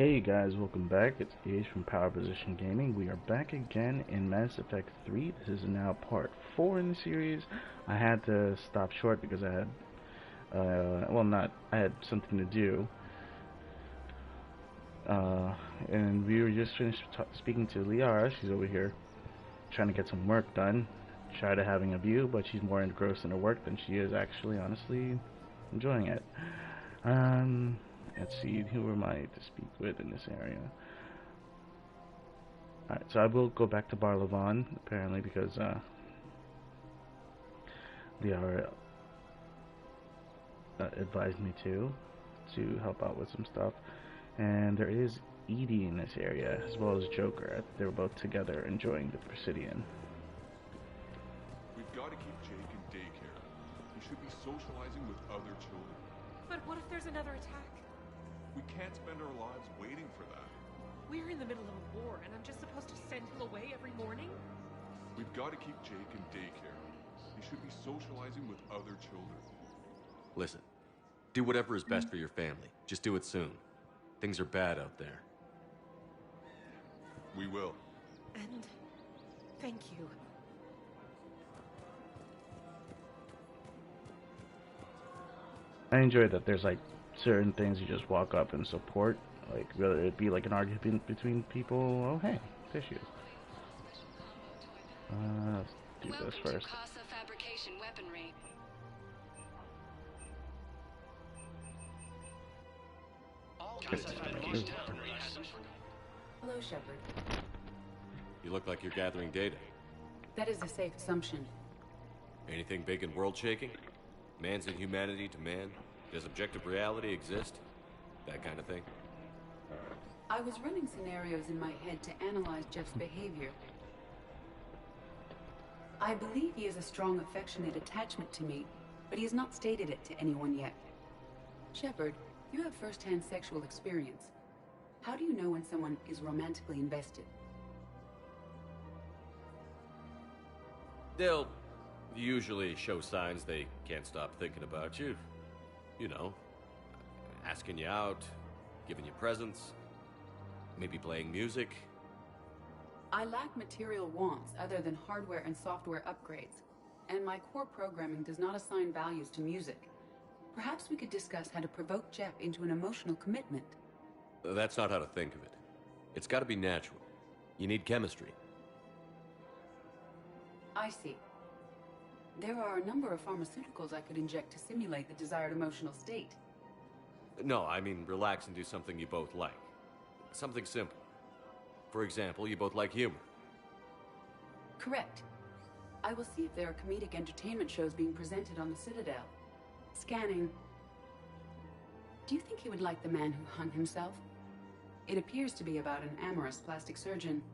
Hey guys, welcome back. It's Ace from Power Position Gaming. We are back again in Mass Effect 3. This is now part 4 in the series. I had to stop short because I had, I had something to do. And we were just finished speaking to Liara. She's over here trying to get some work done. Tired of having a view, but she's more engrossed in her work than she is actually, honestly, enjoying it. Let's see, who am I to speak with in this area? Alright, so I will go back to Bar Levon, apparently, because Liara advised me to help out with some stuff. And there is Edie in this area, as well as Joker. They were both together enjoying the Presidian. We've got to keep Jake in daycare. He should be socializing with other children. But what if there's another attack? We can't spend our lives waiting for that. We're in the middle of a war, and I'm just supposed to send him away every morning? We've got to keep Jake in daycare. He should be socializing with other children. Listen, do whatever is best for your family. Just do it soon. Things are bad out there. We will. And thank you. I enjoy that there's like certain things you just walk up and support, like whether it be like an argument between people. Oh hey, there she is. Let's do this first. Fabrication weaponry. Hello, Shepard. You look like you're gathering data. That is a safe assumption. Anything big and world-shaking? Man's inhumanity to man? Does objective reality exist? That kind of thing? I was running scenarios in my head to analyze Jeff's behavior. I believe he has a strong affectionate attachment to me, but he has not stated it to anyone yet. Shepard, you have first-hand sexual experience. How do you know when someone is romantically invested? They'll usually show signs they can't stop thinking about you. You know, asking you out, giving you presents, maybe playing music. I lack material wants other than hardware and software upgrades, and my core programming does not assign values to music. Perhaps we could discuss how to provoke Jeff into an emotional commitment. That's not how to think of it. It's got to be natural. You need chemistry. I see. There are a number of pharmaceuticals I could inject to simulate the desired emotional state. No, I mean relax and do something you both like. Something simple. For example, you both like humor. Correct. I will see if there are comedic entertainment shows being presented on the Citadel. Scanning. Do you think he would like The Man Who Hung Himself? It appears to be about an amorous plastic surgeon.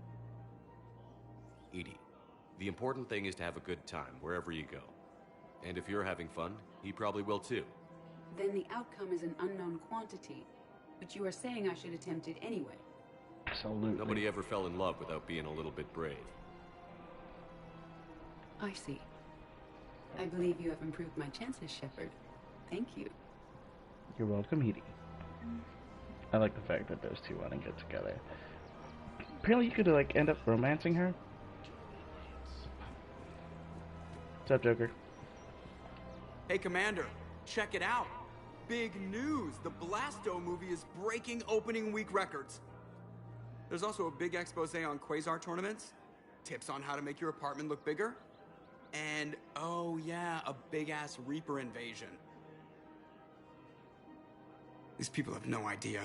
Edie, the important thing is to have a good time wherever you go. And if you're having fun, he probably will too. Then the outcome is an unknown quantity, but you are saying I should attempt it anyway. Absolutely. Nobody ever fell in love without being a little bit brave. I see. I believe you have improved my chances, Shepard. Thank you. You're welcome, Edie. I like the fact that those two want to get together. Apparently you could like end up romancing her. What's up, Joker? Hey, Commander, check it out. Big news! The Blasto movie is breaking opening week records. There's also a big expose on Quasar tournaments, tips on how to make your apartment look bigger, and, oh yeah, a big-ass Reaper invasion. These people have no idea.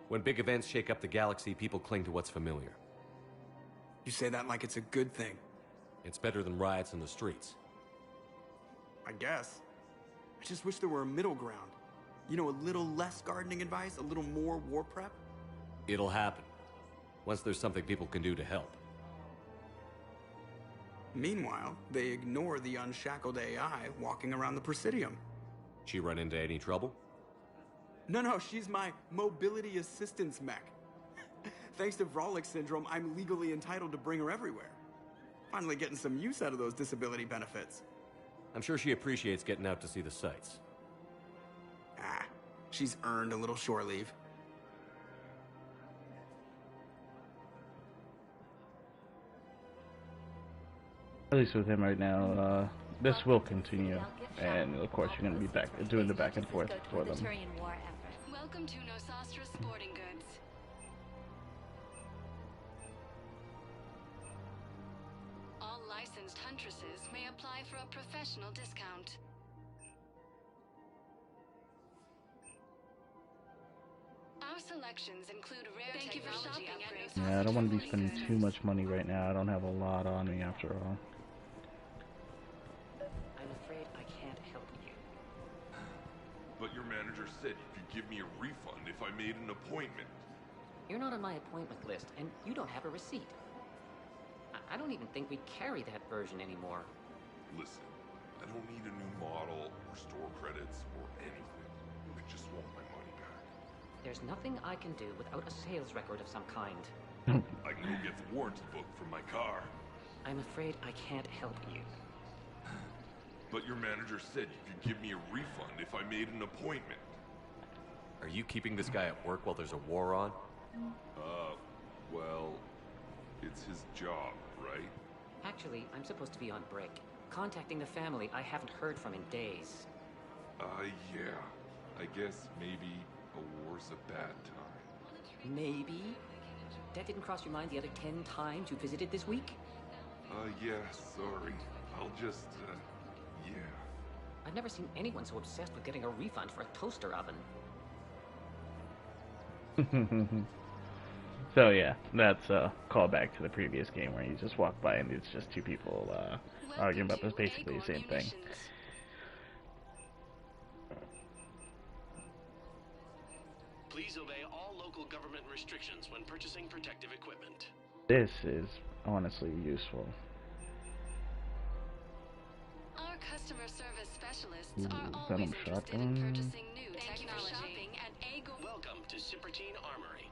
When big events shake up the galaxy, people cling to what's familiar. You say that like it's a good thing. It's better than riots in the streets. I guess. I just wish there were a middle ground. You know, a little less gardening advice, a little more war prep. It'll happen. Once there's something people can do to help. Meanwhile, they ignore the unshackled AI walking around the Presidium. She run into any trouble? No, she's my mobility assistance mech. Thanks to Vrolic syndrome, I'm legally entitled to bring her everywhere. Finally getting some use out of those disability benefits. I'm sure she appreciates getting out to see the sights. She's earned a little shore leave. At least with him right now, this will continue, and of course you're going to be doing the back and forth for them. Welcome to Nosastra Sporting Goods. All licensed huntresses may apply for a professional discount. Our selections include rare technology upgrades. Yeah, I don't want to be spending too much money right now. I don't have a lot on me after all. I'm afraid I can't help you. But your manager said you could give me a refund if I made an appointment. You're not on my appointment list, and you don't have a receipt. I don't even think we carry that version anymore. Listen, I don't need a new model or store credits or anything. I just want my money back. There's nothing I can do without a sales record of some kind. I can go get the warranty book from my car. I'm afraid I can't help you. But your manager said you could give me a refund if I made an appointment. Are you keeping this guy at work while there's a war on? Well, it's his job, right? Actually, I'm supposed to be on break. Contacting the family I haven't heard from in days. Yeah. I guess maybe a war's a bad time. Maybe? That didn't cross your mind the other 10 times you visited this week? Yeah, sorry. I'll just, yeah. I've never seen anyone so obsessed with getting a refund for a toaster oven. So yeah, that's a callback to the previous game where you just walk by and it's just two people arguing about this basically the same thing. Please obey all local government restrictions when purchasing protective equipment. This is honestly useful. Our customer service specialists Ooh, are always venom interested in shotgun. purchasing new technology. Shopping at Ego. Welcome to Cypertine Armory.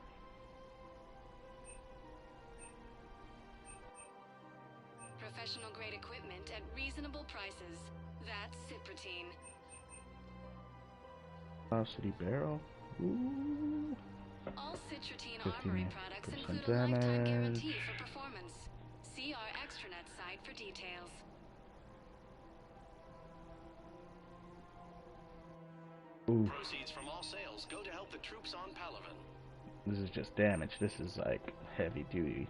Professional grade equipment at reasonable prices. That's Cypertine. Velocity barrel. Ooh. All Cypertine 15% Armory products include a lifetime damage. guarantee for performance. See our extranet site for details. Ooh. Proceeds from all sales go to help the troops on Palaven. This is just damage. This is like heavy duty.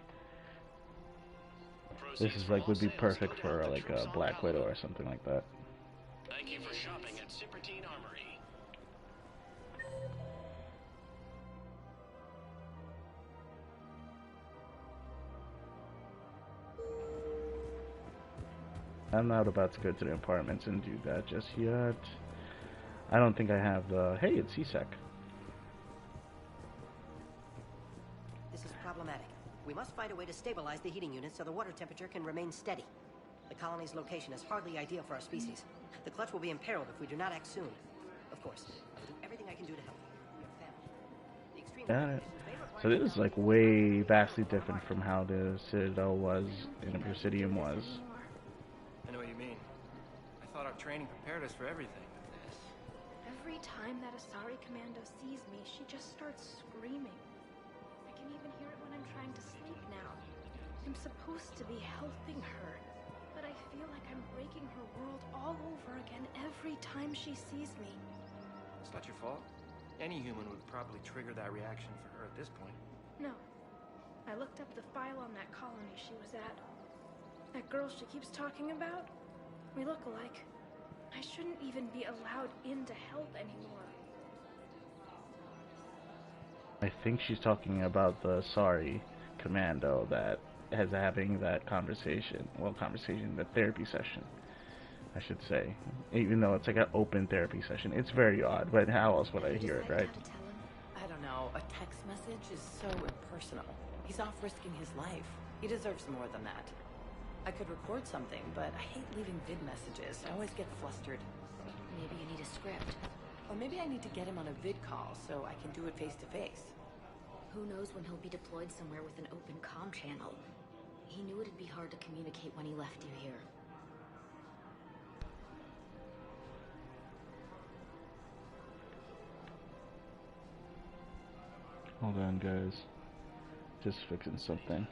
This is Proceeds from like all would be sales perfect go to for help the like troops a on Black Widow Palaven. or something like that. Thank you for shopping at Cypertine Armory. I'm not about to go to the apartments and do that just yet. I don't think I have the... Hey, it's CSEC. This is problematic. We must find a way to stabilize the heating unit so the water temperature can remain steady. The colony's location is hardly ideal for our species. The clutch will be imperiled if we do not act soon. Of course, I will do everything I can do to help your family. The extreme Got it. conditions may require So this is like way vastly different from how the Citadel was and the Presidium was. I know what you mean. I thought our training prepared us for everything. Every time that Asari Commando sees me, she just starts screaming. I can even hear it when I'm trying to sleep now. I'm supposed to be helping her, but I feel like I'm breaking her world all over again every time she sees me. It's not your fault. Any human would probably trigger that reaction for her at this point. No. I looked up the file on that colony she was at. That girl she keeps talking about? We look alike. I shouldn't even be allowed in to help anymore. I think she's talking about the Asari Commando that is having that conversation. Well, the therapy session, I should say. Even though it's like an open therapy session. It's very odd, but how else would I hear it, right? I don't know. A text message is so impersonal. He's off risking his life. He deserves more than that. I could record something, but I hate leaving vid messages. I always get flustered. Maybe you need a script. Or maybe I need to get him on a vid call so I can do it face to face. Who knows when he'll be deployed somewhere with an open comm channel. He knew it'd be hard to communicate when he left you here. Hold on, guys. Just fixing something.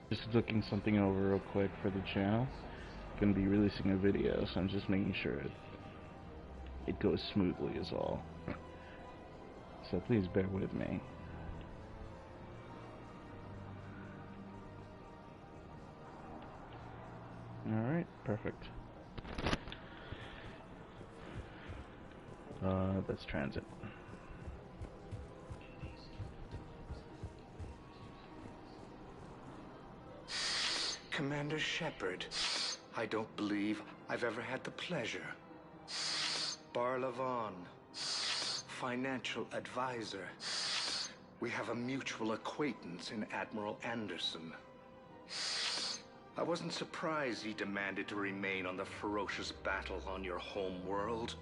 Just looking something over real quick for the channel. Gonna be releasing a video, so I'm just making sure it goes smoothly is all. So please bear with me. Alright, perfect. That's transit. Commander Shepard, I don't believe I've ever had the pleasure. Barlavon, financial advisor. We have a mutual acquaintance in Admiral Anderson. I wasn't surprised he demanded to remain on the ferocious battle on your home world.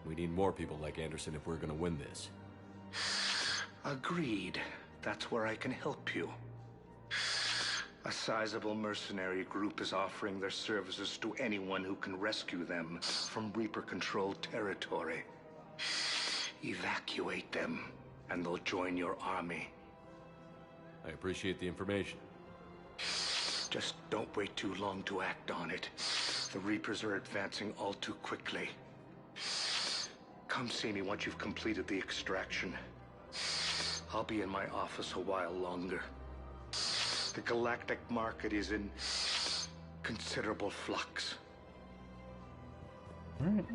We need more people like Anderson if we're gonna win this. Agreed. That's where I can help you. A sizable mercenary group is offering their services to anyone who can rescue them from Reaper-controlled territory. Evacuate them, and they'll join your army. I appreciate the information. Just don't wait too long to act on it. The Reapers are advancing all too quickly. Come see me once you've completed the extraction. I'll be in my office a while longer. The galactic market is in considerable flux. Alright.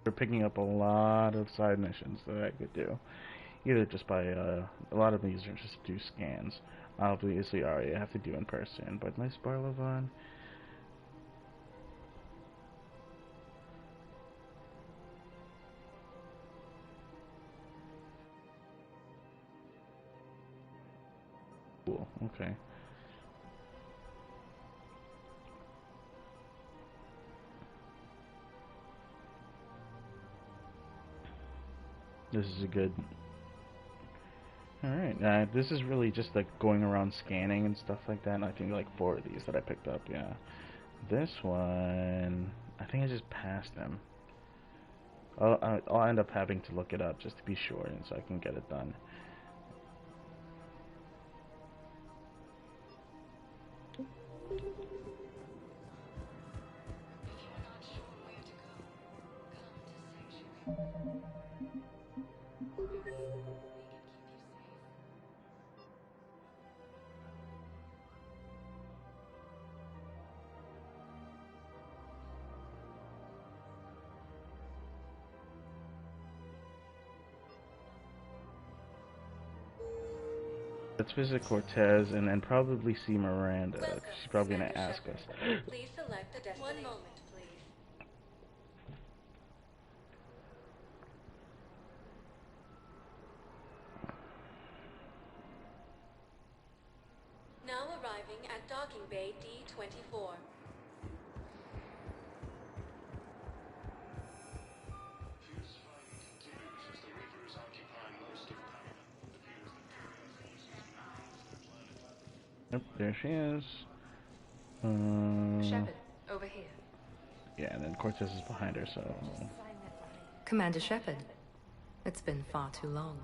We're picking up a lot of side missions that I could do. Either just by, a lot of these are just do scans. Obviously, I have to do in person, but nice Barlavon. Cool, okay. This is a good... Alright, this is really just like going around scanning and stuff like that, and I think like 4 of these that I picked up, yeah. This one, I think I just passed them. I'll end up having to look it up just to be sure, and so I can get it done. Let's visit Cortez and then probably see Miranda. She's probably gonna ask us. Please select a destination. 1 moment, please. Now arriving at docking bay D-24. Yep, there she is. Shepard, over here. Yeah, and then Cortez is behind her, so... Commander Shepard, it's been far too long.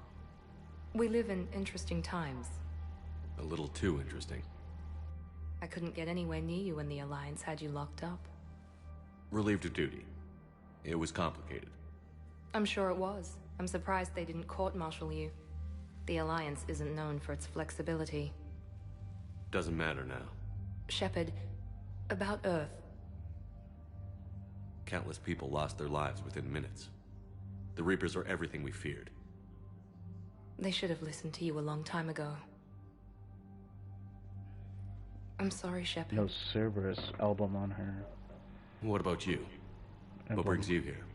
We live in interesting times. A little too interesting. I couldn't get anywhere near you when the Alliance had you locked up. Relieved of duty. It was complicated. I'm sure it was. I'm surprised they didn't court-martial you. The Alliance isn't known for its flexibility. Doesn't matter now. Shepard, about Earth. Countless people lost their lives within minutes. The Reapers are everything we feared. They should have listened to you a long time ago. I'm sorry, Shepard. No Cerberus album on her. What about you? What brings you here?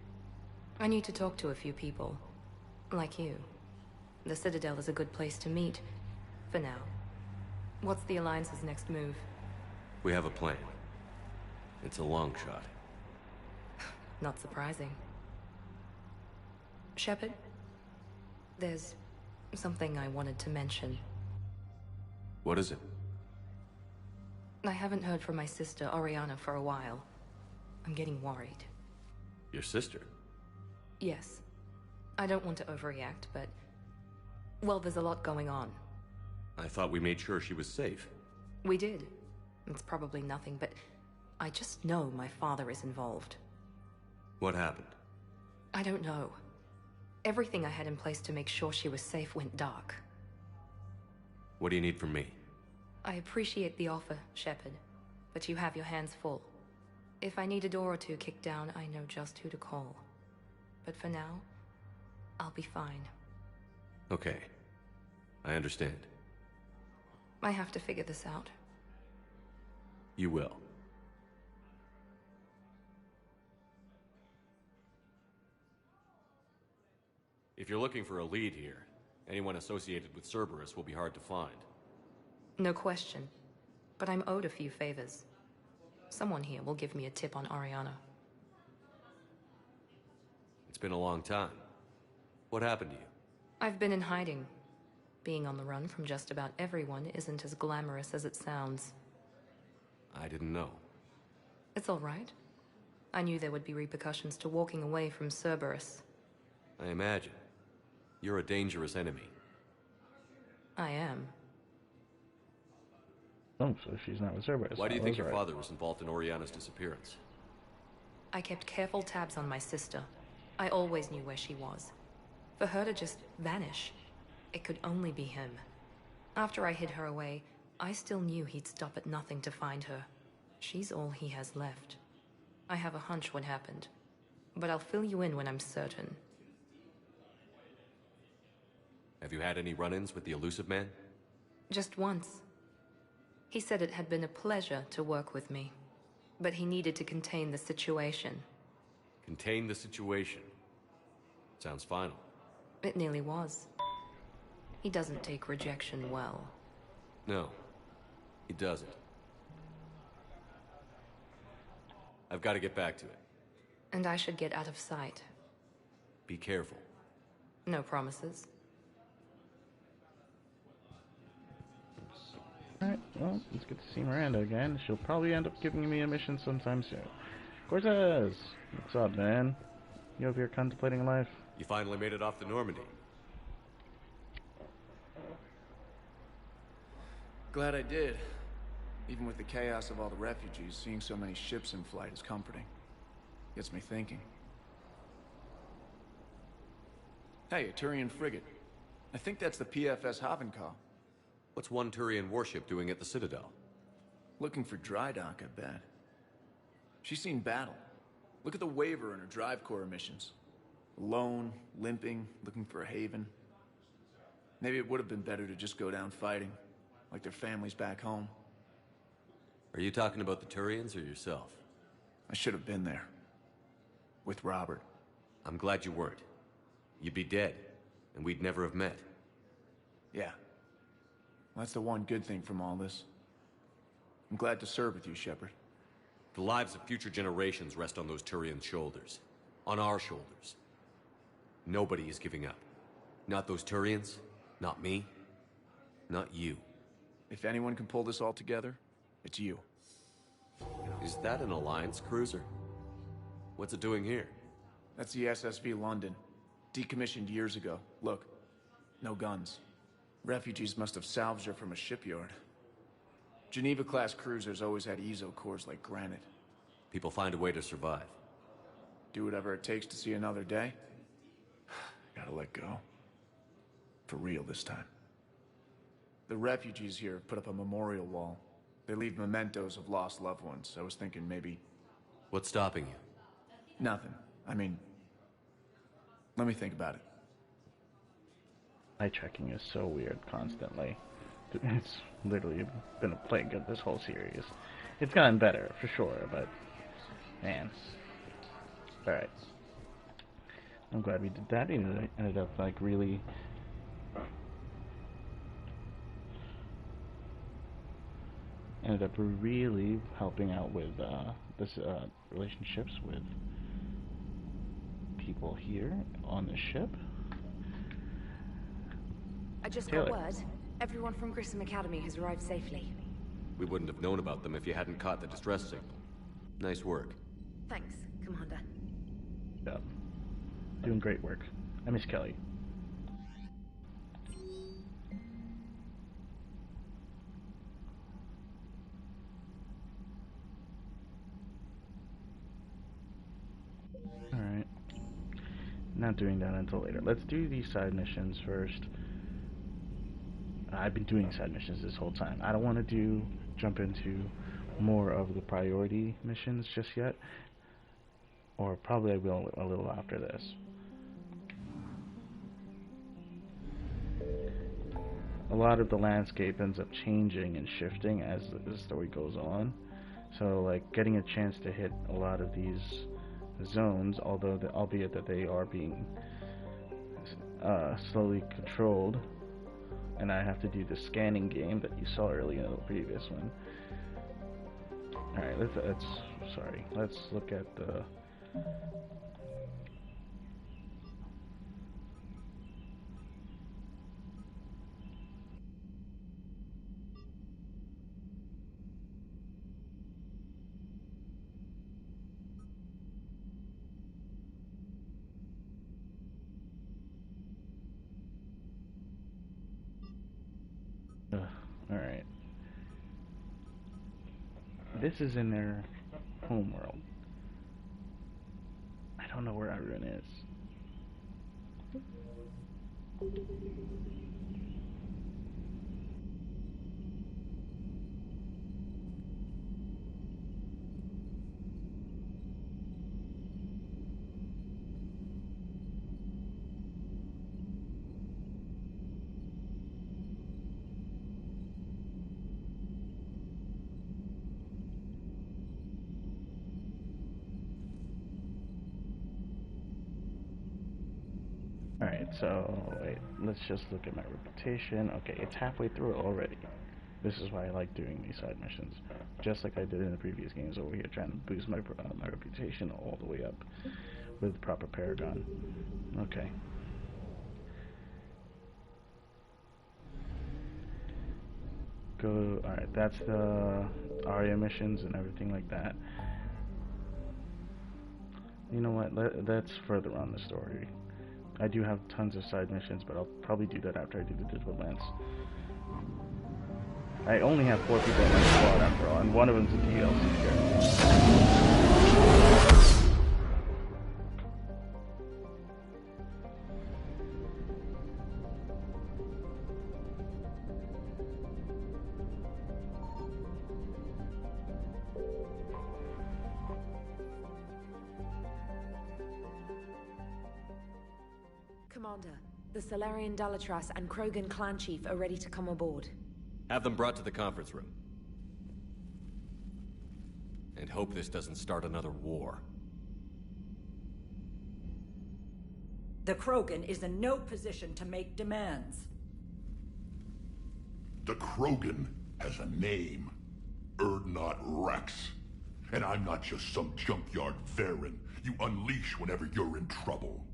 I need to talk to a few people. Like you. The Citadel is a good place to meet. For now. What's the Alliance's next move? We have a plan. It's a long shot. Not surprising. Shepard, there's something I wanted to mention. What is it? I haven't heard from my sister, Oriana, for a while. I'm getting worried. Your sister? Yes. I don't want to overreact, but... well, there's a lot going on. I thought we made sure she was safe. We did. It's probably nothing, but... I just know my father is involved. What happened? I don't know. Everything I had in place to make sure she was safe went dark. What do you need from me? I appreciate the offer, Shepard, but you have your hands full. If I need a door or two kicked down, I know just who to call. But for now, I'll be fine. Okay. I understand. I have to figure this out. You will. If you're looking for a lead here, anyone associated with Cerberus will be hard to find. No question. But I'm owed a few favors. Someone here will give me a tip on Oriana. It's been a long time. What happened to you? I've been in hiding. Being on the run from just about everyone isn't as glamorous as it sounds. I didn't know. It's all right. I knew there would be repercussions to walking away from Cerberus. I imagine. You're a dangerous enemy. I am. Oh, so she's not with Cerberus. Why do you think your right. father was involved in Oriana's disappearance? I kept careful tabs on my sister. I always knew where she was. For her to just vanish, it could only be him. After I hid her away, I still knew he'd stop at nothing to find her. She's all he has left. I have a hunch what happened, but I'll fill you in when I'm certain. Have you had any run-ins with the Elusive Man? Just once. He said it had been a pleasure to work with me, but he needed to contain the situation. Contain the situation. Sounds final. It nearly was. He doesn't take rejection well. No, he doesn't. I've got to get back to it. And I should get out of sight. Be careful. No promises. Alright, well, let's get to see Miranda again. She'll probably end up giving me a mission sometime soon. Cortez! What's up, man? You over here contemplating life? You finally made it off to Normandy. Glad I did. Even with the chaos of all the refugees, seeing so many ships in flight is comforting. Gets me thinking. Hey, a Turian frigate. I think that's the PFS Havenkaw. What's one Turian warship doing at the Citadel? Looking for dry dock, I bet. She's seen battle. Look at the waiver in her drive core emissions. Alone, limping, looking for a haven. Maybe it would have been better to just go down fighting, like their families back home. Are you talking about the Turians or yourself? I should have been there. With Robert. I'm glad you weren't. You'd be dead, and we'd never have met. Yeah. Well, that's the one good thing from all this. I'm glad to serve with you, Shepard. The lives of future generations rest on those Turians' shoulders. On our shoulders. Nobody is giving up. Not those Turians, not me, not you. If anyone can pull this all together, it's you. Is that an Alliance cruiser? What's it doing here? That's the SSV London. Decommissioned years ago. Look, no guns. Refugees must have salvaged her from a shipyard. Geneva-class cruisers always had eezo cores like granite. People find a way to survive. Do whatever it takes to see another day. Gotta let go. For real this time. The refugees here have put up a memorial wall. They leave mementos of lost loved ones. I was thinking maybe... What's stopping you? Nothing. I mean... Let me think about it. Eye tracking is so weird constantly. It's literally been a plague of this whole series. It's gotten better, for sure, but... Man. Alright. I'm glad we did that. It ended up, like, really... Ended up really helping out with this relationships with people here on the ship. I just Taylor. got word. Everyone from Grissom Academy has arrived safely. We wouldn't have known about them if you hadn't caught the distress signal. Nice work. Thanks, Commander. Yeah. Doing great work. I miss Kelly. Alright. Not doing that until later. Let's do these side missions first. I've been doing side missions this whole time. I don't want to jump into more of the priority missions just yet. Or probably I will a little after this. A lot of the landscape ends up changing and shifting as the story goes on. So, like, getting a chance to hit a lot of these zones, albeit that they are being slowly controlled, and I have to do the scanning game that you saw earlier in the previous one. Alright, let's look at the... Alright. This is in their home world. I don't know where everyone is. Alright, so, wait, let's just look at my reputation. Okay, it's halfway through already. This is why I like doing these side missions. Just like I did in the previous games over here, trying to boost my reputation all the way up with the proper Paragon. Okay. Alright, that's the Aria missions and everything like that. You know what, that's further on the story. I do have tons of side missions, but I'll probably do that after I do the diplomats. I only have 4 people in my squad after all, and one of them's a DLC character. Commander, the Solarian Dalatras and Krogan clan chief are ready to come aboard. Have them brought to the conference room. And hope this doesn't start another war. The Krogan is in no position to make demands. The Krogan has a name. Urdnot Rex. And I'm not just some junkyard Varen you unleash whenever you're in trouble.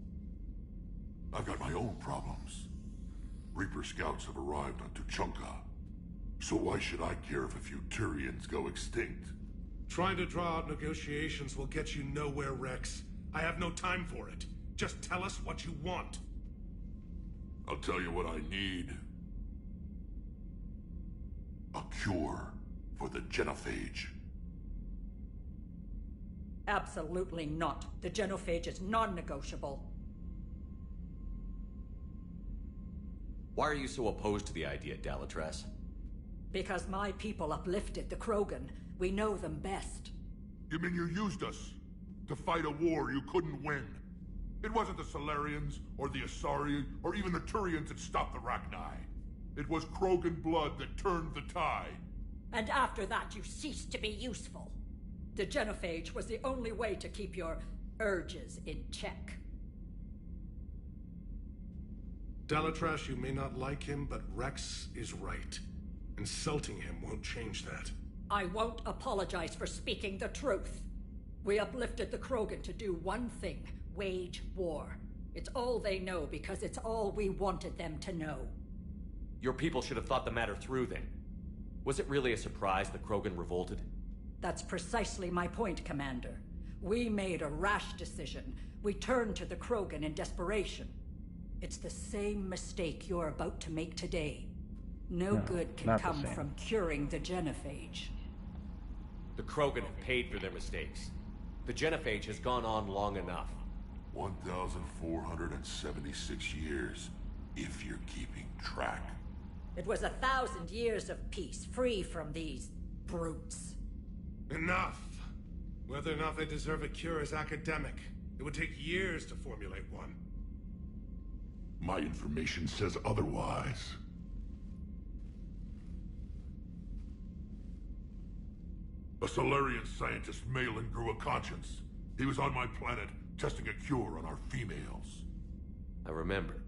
I've got my own problems. Reaper scouts have arrived on Tuchanka. So why should I care if a few Turians go extinct? Trying to draw out negotiations will get you nowhere, Rex. I have no time for it. Just tell us what you want. I'll tell you what I need. A cure for the genophage. Absolutely not. The genophage is non-negotiable. Why are you so opposed to the idea, Dalatrass? Because my people uplifted the Krogan. We know them best. You mean you used us to fight a war you couldn't win? It wasn't the Solarians, or the Asari, or even the Turians that stopped the Rachni. It was Krogan blood that turned the tide. And after that, you ceased to be useful. The genophage was the only way to keep your urges in check. Dalatrash, you may not like him, but Rex is right. Insulting him won't change that. I won't apologize for speaking the truth. We uplifted the Krogan to do one thing: wage war. It's all they know because it's all we wanted them to know. Your people should have thought the matter through then. Was it really a surprise the Krogan revolted? That's precisely my point, Commander. We made a rash decision. We turned to the Krogan in desperation. It's the same mistake you're about to make today. No good can come from curing the genophage. The Krogan have paid for their mistakes. The genophage has gone on long enough. 1,476 years, if you're keeping track. It was 1,000 years of peace, free from these brutes. Enough! Whether or not they deserve a cure is academic. It would take years to formulate one. My information says otherwise. A Solarian scientist, Malin, grew a conscience. He was on my planet, testing a cure on our females. I remember.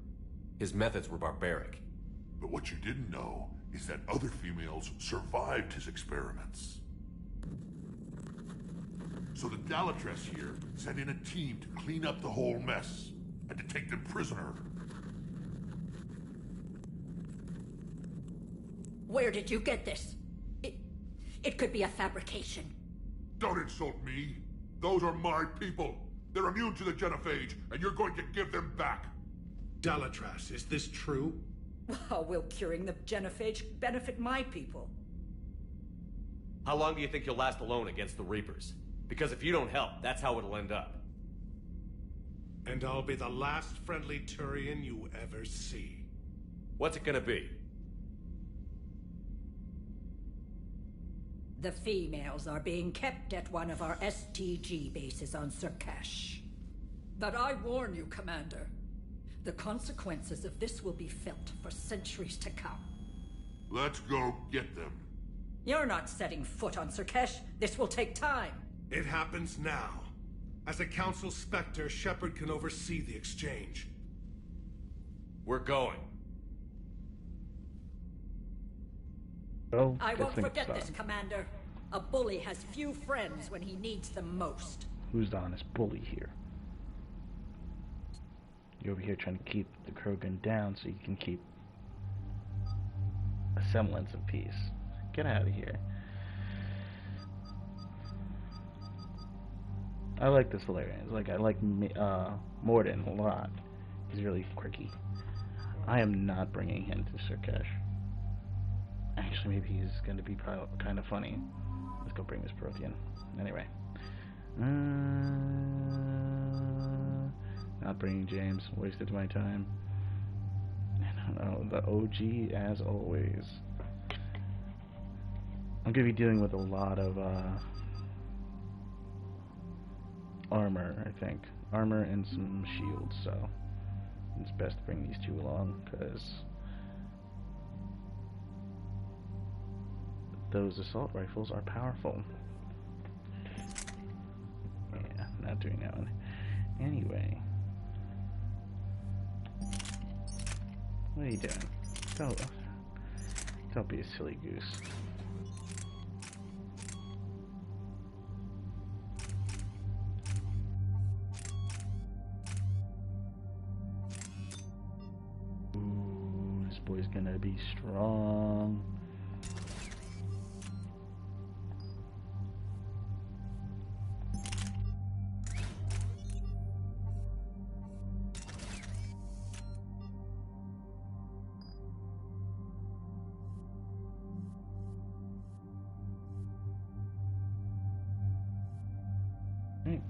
His methods were barbaric. But what you didn't know is that other females survived his experiments. So the Dalatrass here sent in a team to clean up the whole mess, and to take them prisoner. Where did you get this? It could be a fabrication. Don't insult me. Those are my people. They're immune to the genophage, and you're going to give them back. Dalatrass, is this true? How will curing the genophage benefit my people? How long do you think you'll last alone against the Reapers? Because if you don't help, that's how it'll end up. And I'll be the last friendly Turian you ever see. What's it gonna be? The females are being kept at one of our STG bases on Surkash. But I warn you, Commander. The consequences of this will be felt for centuries to come. Let's go get them. You're not setting foot on Surkash. This will take time. It happens now. As a Council Spectre, Shepard can oversee the exchange. We're going. Well, I won't forget this, Commander. A bully has few friends when he needs them most. Who's the honest bully here? You're over here trying to keep the Krogan down so you can keep a semblance of peace. Get out of here. I like the Solarians. I like Morden a lot. He's really quirky. I am not bringing him to Surkash. Actually, maybe he's going to be kind of funny. Let's go bring this Prothean. Anyway. Not bringing James. Wasted my time. I don't know. The OG, as always. I'm going to be dealing with a lot of armor, I think. Armor and some shields, so it's best to bring these two along, because those assault rifles are powerful. Yeah, not doing that one. Anyway. What are you doing? Don't be a silly goose. Ooh, this boy's gonna be strong.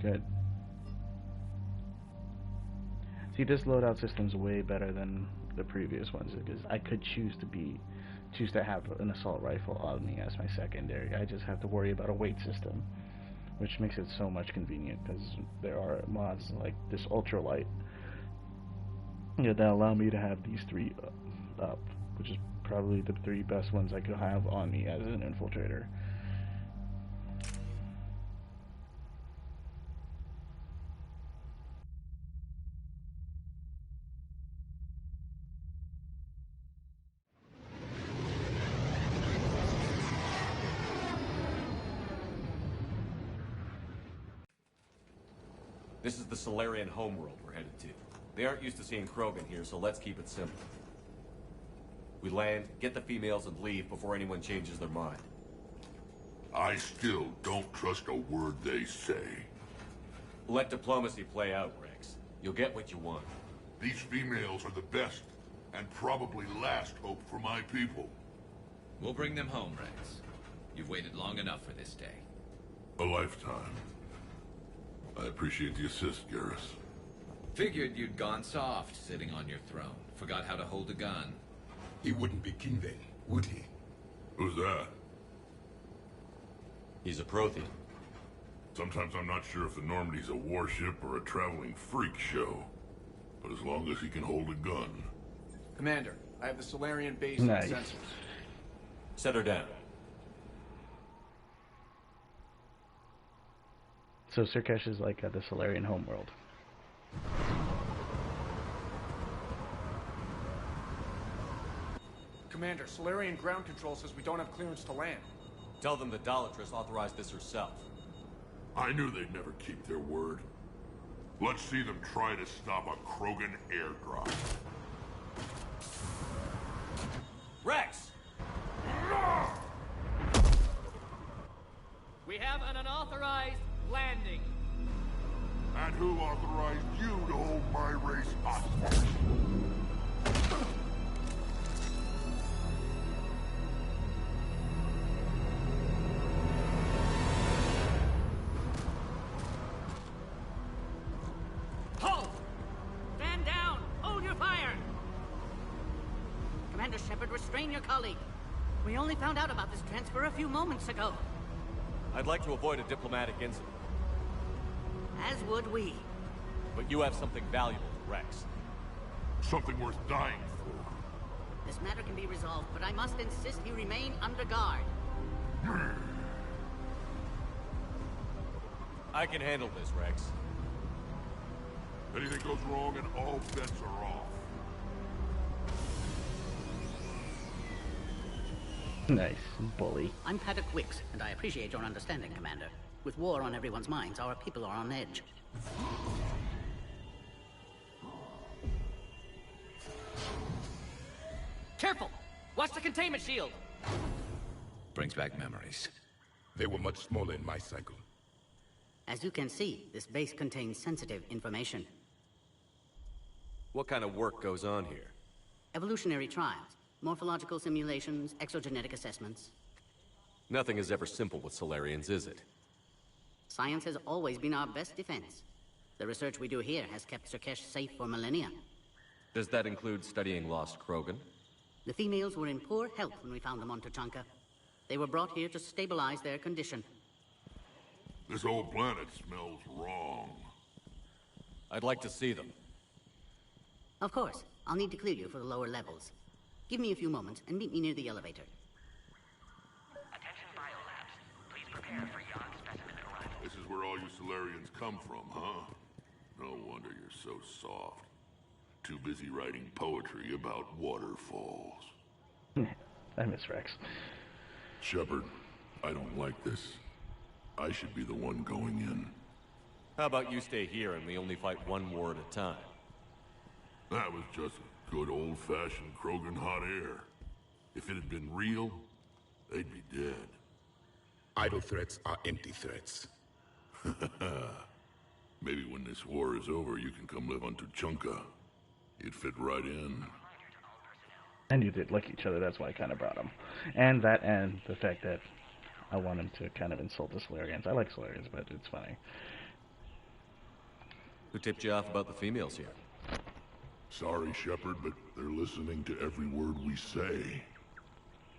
Good. See, this loadout system's way better than the previous ones, because I could choose to have an assault rifle on me as my secondary. I just have to worry about a weight system, which makes it so much convenient, because there are mods like this ultralight, that allow me to have these three up, which is probably the three best ones I could have on me as an infiltrator. This is the Solarian homeworld we're headed to. They aren't used to seeing Krogan here, so let's keep it simple. We land, get the females, and leave before anyone changes their mind. I still don't trust a word they say. Let diplomacy play out, Rex. You'll get what you want. These females are the best, and probably last hope for my people. We'll bring them home, Rex. You've waited long enough for this day. A lifetime. I appreciate the assist, Garrus. Figured you'd gone soft, sitting on your throne. Forgot how to hold a gun. He wouldn't be king then, would he? Who's that? He's a Prothean. Sometimes I'm not sure if the Normandy's a warship or a traveling freak show. But as long as he can hold a gun. Commander, I have the Solarian base Nice. and sensors. Set her down. So Sirkesh is like the Solarian homeworld. Commander, Solarian ground control says we don't have clearance to land. Tell them the Dolatress authorized this herself. I knew they'd never keep their word. Let's see them try to stop a Krogan airdrop. Rex! We have an unauthorized landing. And who authorized you to hold my race hostage? Halt! Stand down! Hold your fire! Commander Shepard, restrain your colleague. We only found out about this transfer a few moments ago. I'd like to avoid a diplomatic incident. As would we. But you have something valuable to Rex. Something worth dying for. This matter can be resolved, but I must insist he remain under guard. I can handle this, Rex. Anything goes wrong and all bets are off. Nice, bully. I'm Paddock Wicks, and I appreciate your understanding, Commander. With war on everyone's minds, our people are on edge. Careful! Watch the containment shield! Brings back memories. They were much smaller in my cycle. As you can see, this base contains sensitive information. What kind of work goes on here? Evolutionary trials, morphological simulations, exogenetic assessments. Nothing is ever simple with Solarians, is it? Science has always been our best defense. The research we do here has kept Sirkesh safe for millennia. Does that include studying lost Krogan? The females were in poor health when we found them on Tuchanka. They were brought here to stabilize their condition. This whole planet smells wrong. I'd like to see them. Of course. I'll need to clear you for the lower levels. Give me a few moments and meet me near the elevator. Attention biolabs. Please prepare for yon specimen arrival. This is where all you Solarians come from, huh? No wonder you're so soft. Too busy writing poetry about waterfalls. I miss Rex. Shepard, I don't like this. I should be the one going in. How about you stay here and we only fight one war at a time? That was just good old-fashioned Krogan hot air. If it had been real, they'd be dead. Idle threats are empty threats. Maybe when this war is over, you can come live on Tuchanka. You'd fit right in. And you did like each other, that's why I kind of brought him. And that, and the fact that I want him to kind of insult the Solarians. I like Solarians, but it's funny. Who tipped you off about the females here? Sorry, Shepard, but they're listening to every word we say.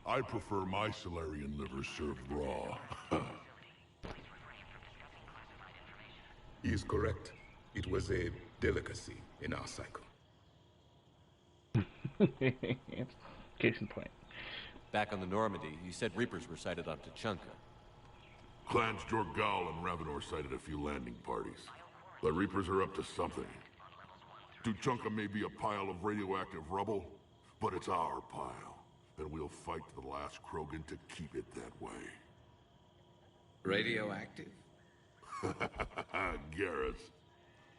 I prefer my Solarian liver served raw. He is correct. It was a delicacy in our cycle. Case in point. Back on the Normandy, you said Reapers were sighted on Tuchanka. Clans Jorgal and Ravenor sighted a few landing parties. The Reapers are up to something. Tuchanka may be a pile of radioactive rubble, but it's our pile. And we'll fight to the last Krogan to keep it that way. Radioactive? Garrus.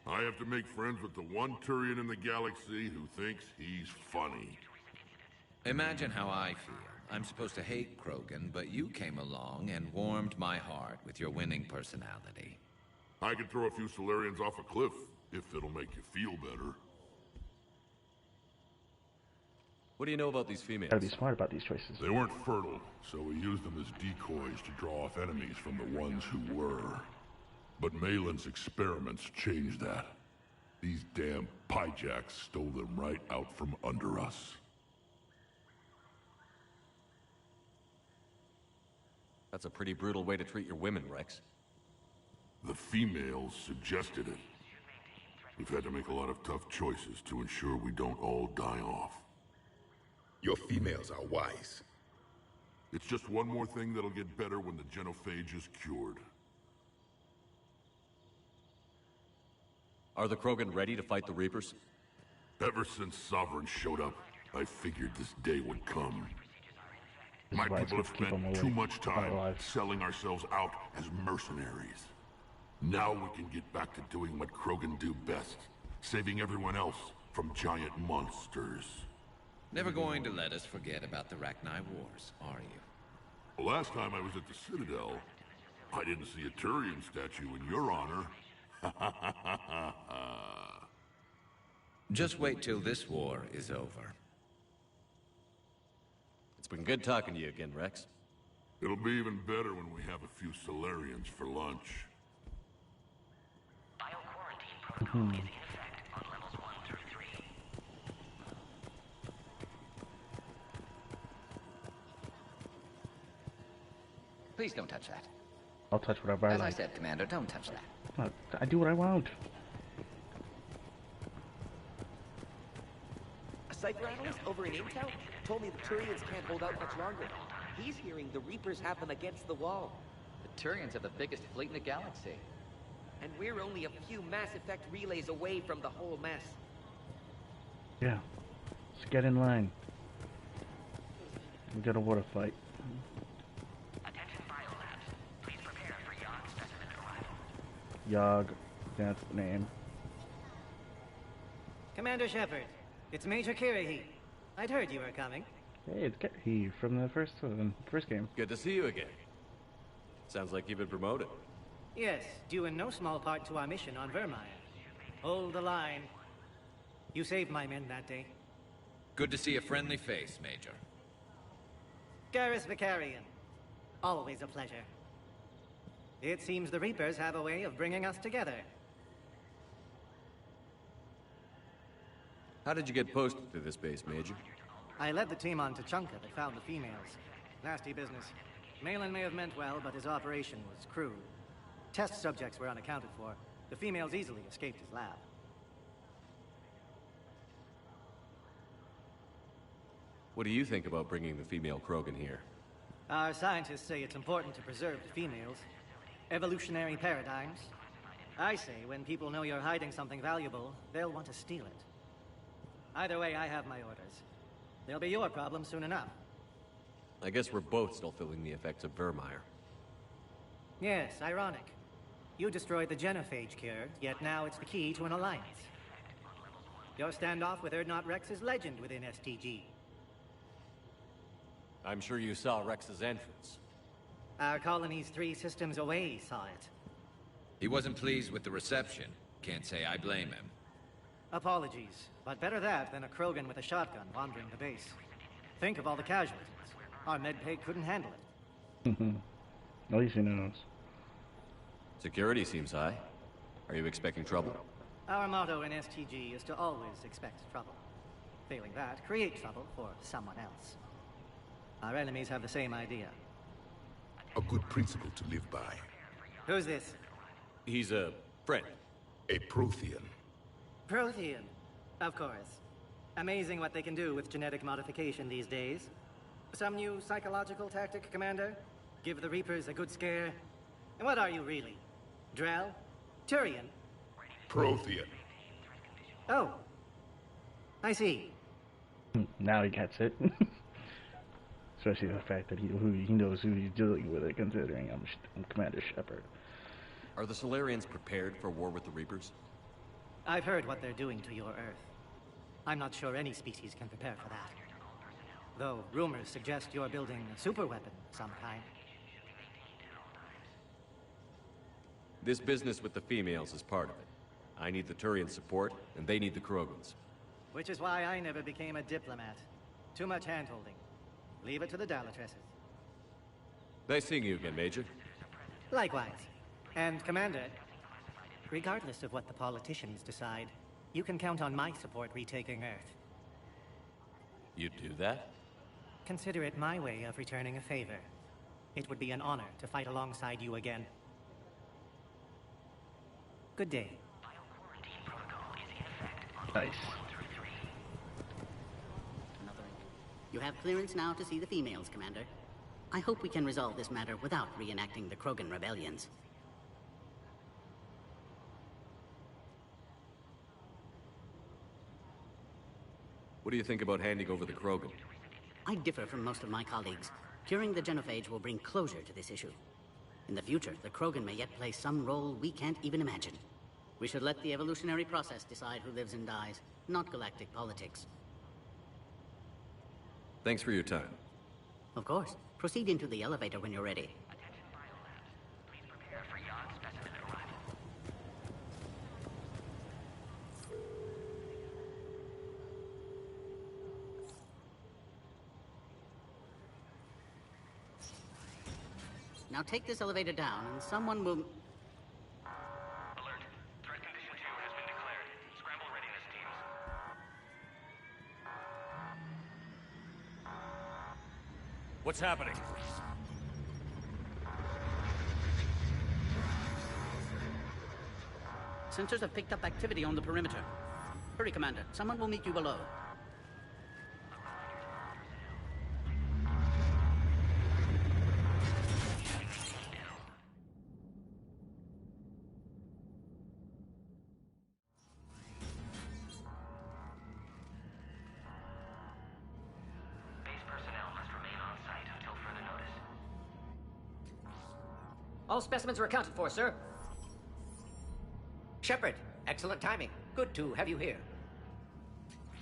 I have to make friends with the one Turian in the galaxy who thinks he's funny. Imagine how I feel. I'm supposed to hate Krogan, but you came along and warmed my heart with your winning personality. I could throw a few Solarians off a cliff, if it'll make you feel better. What do you know about these females? Gotta be smart about these choices. They weren't fertile, so we used them as decoys to draw off enemies from the ones who were. But Malin's experiments changed that. These damn Pyjaks stole them right out from under us. That's a pretty brutal way to treat your women, Rex. The females suggested it. We've had to make a lot of tough choices to ensure we don't all die off. Your females are wise. It's just one more thing that'll get better when the genophage is cured. Are the Krogan ready to fight the Reapers? Ever since Sovereign showed up, I figured this day would come. My people have spent too much time selling ourselves out as mercenaries. Now we can get back to doing what Krogan do best, saving everyone else from giant monsters. Never going to let us forget about the Rachni Wars, are you? Last time I was at the Citadel, I didn't see a Turian statue in your honor. Just wait till this war is over. It's been good talking to you again, Rex. It'll be even better when we have a few Solarians for lunch. Bio-quarantine protocol is in effect on levels 1 through 3. Please don't touch that. I'll touch whatever I As I like. said, Commander, don't touch that. I do what I want. A cipher analyst over in Intel told me the Turians can't hold out much longer. He's hearing the Reapers have them against the wall. The Turians have the biggest fleet in the galaxy. And we're only a few Mass Effect relays away from the whole mess. Yeah. Let's get in line. We got a water fight. Attention biolabs. Please prepare for Yog specimen arrival. Yog. That's the name. Commander Shepard, it's Major Kirahi. I'd heard you were coming. Hey, it's he from the first game. Good to see you again. Sounds like you've been promoted. Yes, due in no small part to our mission on Vermire. Hold the line. You saved my men that day. Good to see a friendly face, Major. Garrus Vicarian. Always a pleasure. It seems the Reapers have a way of bringing us together. How did you get posted to this base, Major? I led the team on Tuchanka that found the females. Nasty business. Malin may have meant well, but his operation was crude. Test subjects were unaccounted for. The females easily escaped his lab. What do you think about bringing the female Krogan here? Our scientists say it's important to preserve the females. Evolutionary paradigms. I say when people know you're hiding something valuable, they'll want to steal it. Either way, I have my orders. They'll be your problem soon enough. I guess we're both still feeling the effects of Vermire. Yes, ironic. You destroyed the genophage cure, yet now it's the key to an alliance. Your standoff with Erdnot Rex is legend within STG. I'm sure you saw Rex's entrance. Our colony's 3 systems away saw it. He wasn't pleased with the reception. Can't say I blame him. Apologies, but better that than a Krogan with a shotgun wandering the base. Think of all the casualties. Our medbay couldn't handle it. At least he knows. Security seems high. Are you expecting trouble? Our motto in STG is to always expect trouble. Failing that, create trouble for someone else. Our enemies have the same idea. A good principle to live by. Who's this? He's a friend. A Prothean. Prothean. Of course. Amazing what they can do with genetic modification these days. Some new psychological tactic, Commander? Give the Reapers a good scare? And what are you really? Drell? Turian? Prothean. Oh. I see. Now he gets it. Especially the fact that he knows who he's dealing with, considering I'm Commander Shepard. Are the Solarians prepared for war with the Reapers? I've heard what they're doing to your Earth. I'm not sure any species can prepare for that. Though rumors suggest you're building a superweapon of some kind. This business with the females is part of it. I need the Turian support, and they need the Krogans. Which is why I never became a diplomat. Too much hand-holding. Leave it to the Dalatresses. Nice seeing you again, Major. Likewise. And Commander, regardless of what the politicians decide, you can count on my support retaking Earth. You'd do that? Consider it my way of returning a favor. It would be an honor to fight alongside you again. Good day. Nice. You have clearance now to see the females, Commander. I hope we can resolve this matter without reenacting the Krogan rebellions. What do you think about handing over the Krogan? I differ from most of my colleagues. Curing the genophage will bring closure to this issue. In the future, the Krogan may yet play some role we can't even imagine. We should let the evolutionary process decide who lives and dies, not galactic politics. Thanks for your time. Of course. Proceed into the elevator when you're ready. Now take this elevator down, and someone will... Alert. Threat condition 2 has been declared. Scramble readiness teams. What's happening? Sensors have picked up activity on the perimeter. Hurry, Commander. Someone will meet you below. All specimens are accounted for, sir. Shepard, excellent timing. Good to have you here.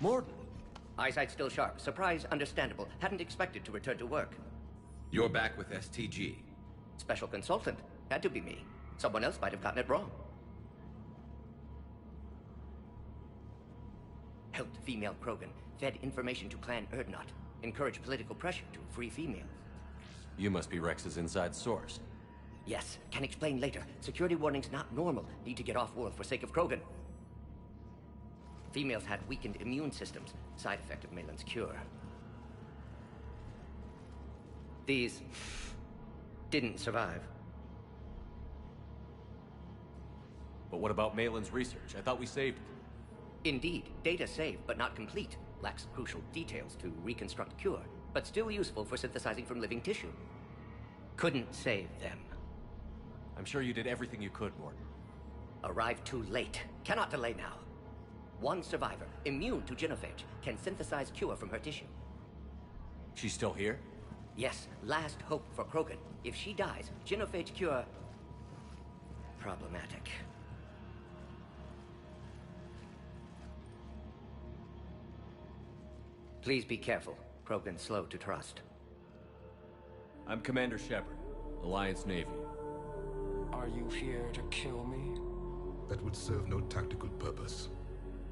Morden. Eyesight still sharp. Surprise understandable. Hadn't expected to return to work. You're back with STG. Special consultant. Had to be me. Someone else might have gotten it wrong. Helped female Krogan. Fed information to Clan Erdnot. Encouraged political pressure to free females. You must be Rex's inside source. Yes, can explain later. Security warnings not normal. Need to get off-world for sake of Krogan. Females had weakened immune systems. Side effect of Malin's cure. These didn't survive. But what about Malin's research? I thought we saved it. Indeed, data saved, but not complete. Lacks crucial details to reconstruct cure, but still useful for synthesizing from living tissue. Couldn't save them. I'm sure you did everything you could, Morden. Arrived too late. Cannot delay now. One survivor, immune to genophage, can synthesize cure from her tissue. She's still here? Yes, last hope for Krogan. If she dies, genophage cure... problematic. Please be careful. Krogan slow to trust. I'm Commander Shepard, Alliance Navy. Are you here to kill me? That would serve no tactical purpose.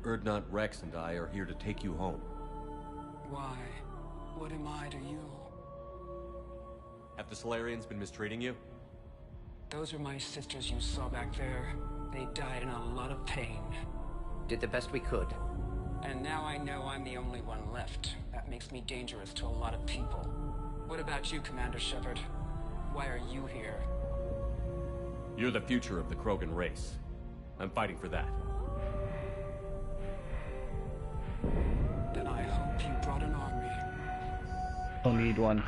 Erdnot, Rex, and I are here to take you home. Why? What am I to you? Have the Solarians been mistreating you? Those are my sisters you saw back there. They died in a lot of pain. Did the best we could. And now I know I'm the only one left. That makes me dangerous to a lot of people. What about you, Commander Shepard? Why are you here? You're the future of the Krogan race. I'm fighting for that. Then I hope you brought an army. Don't need one.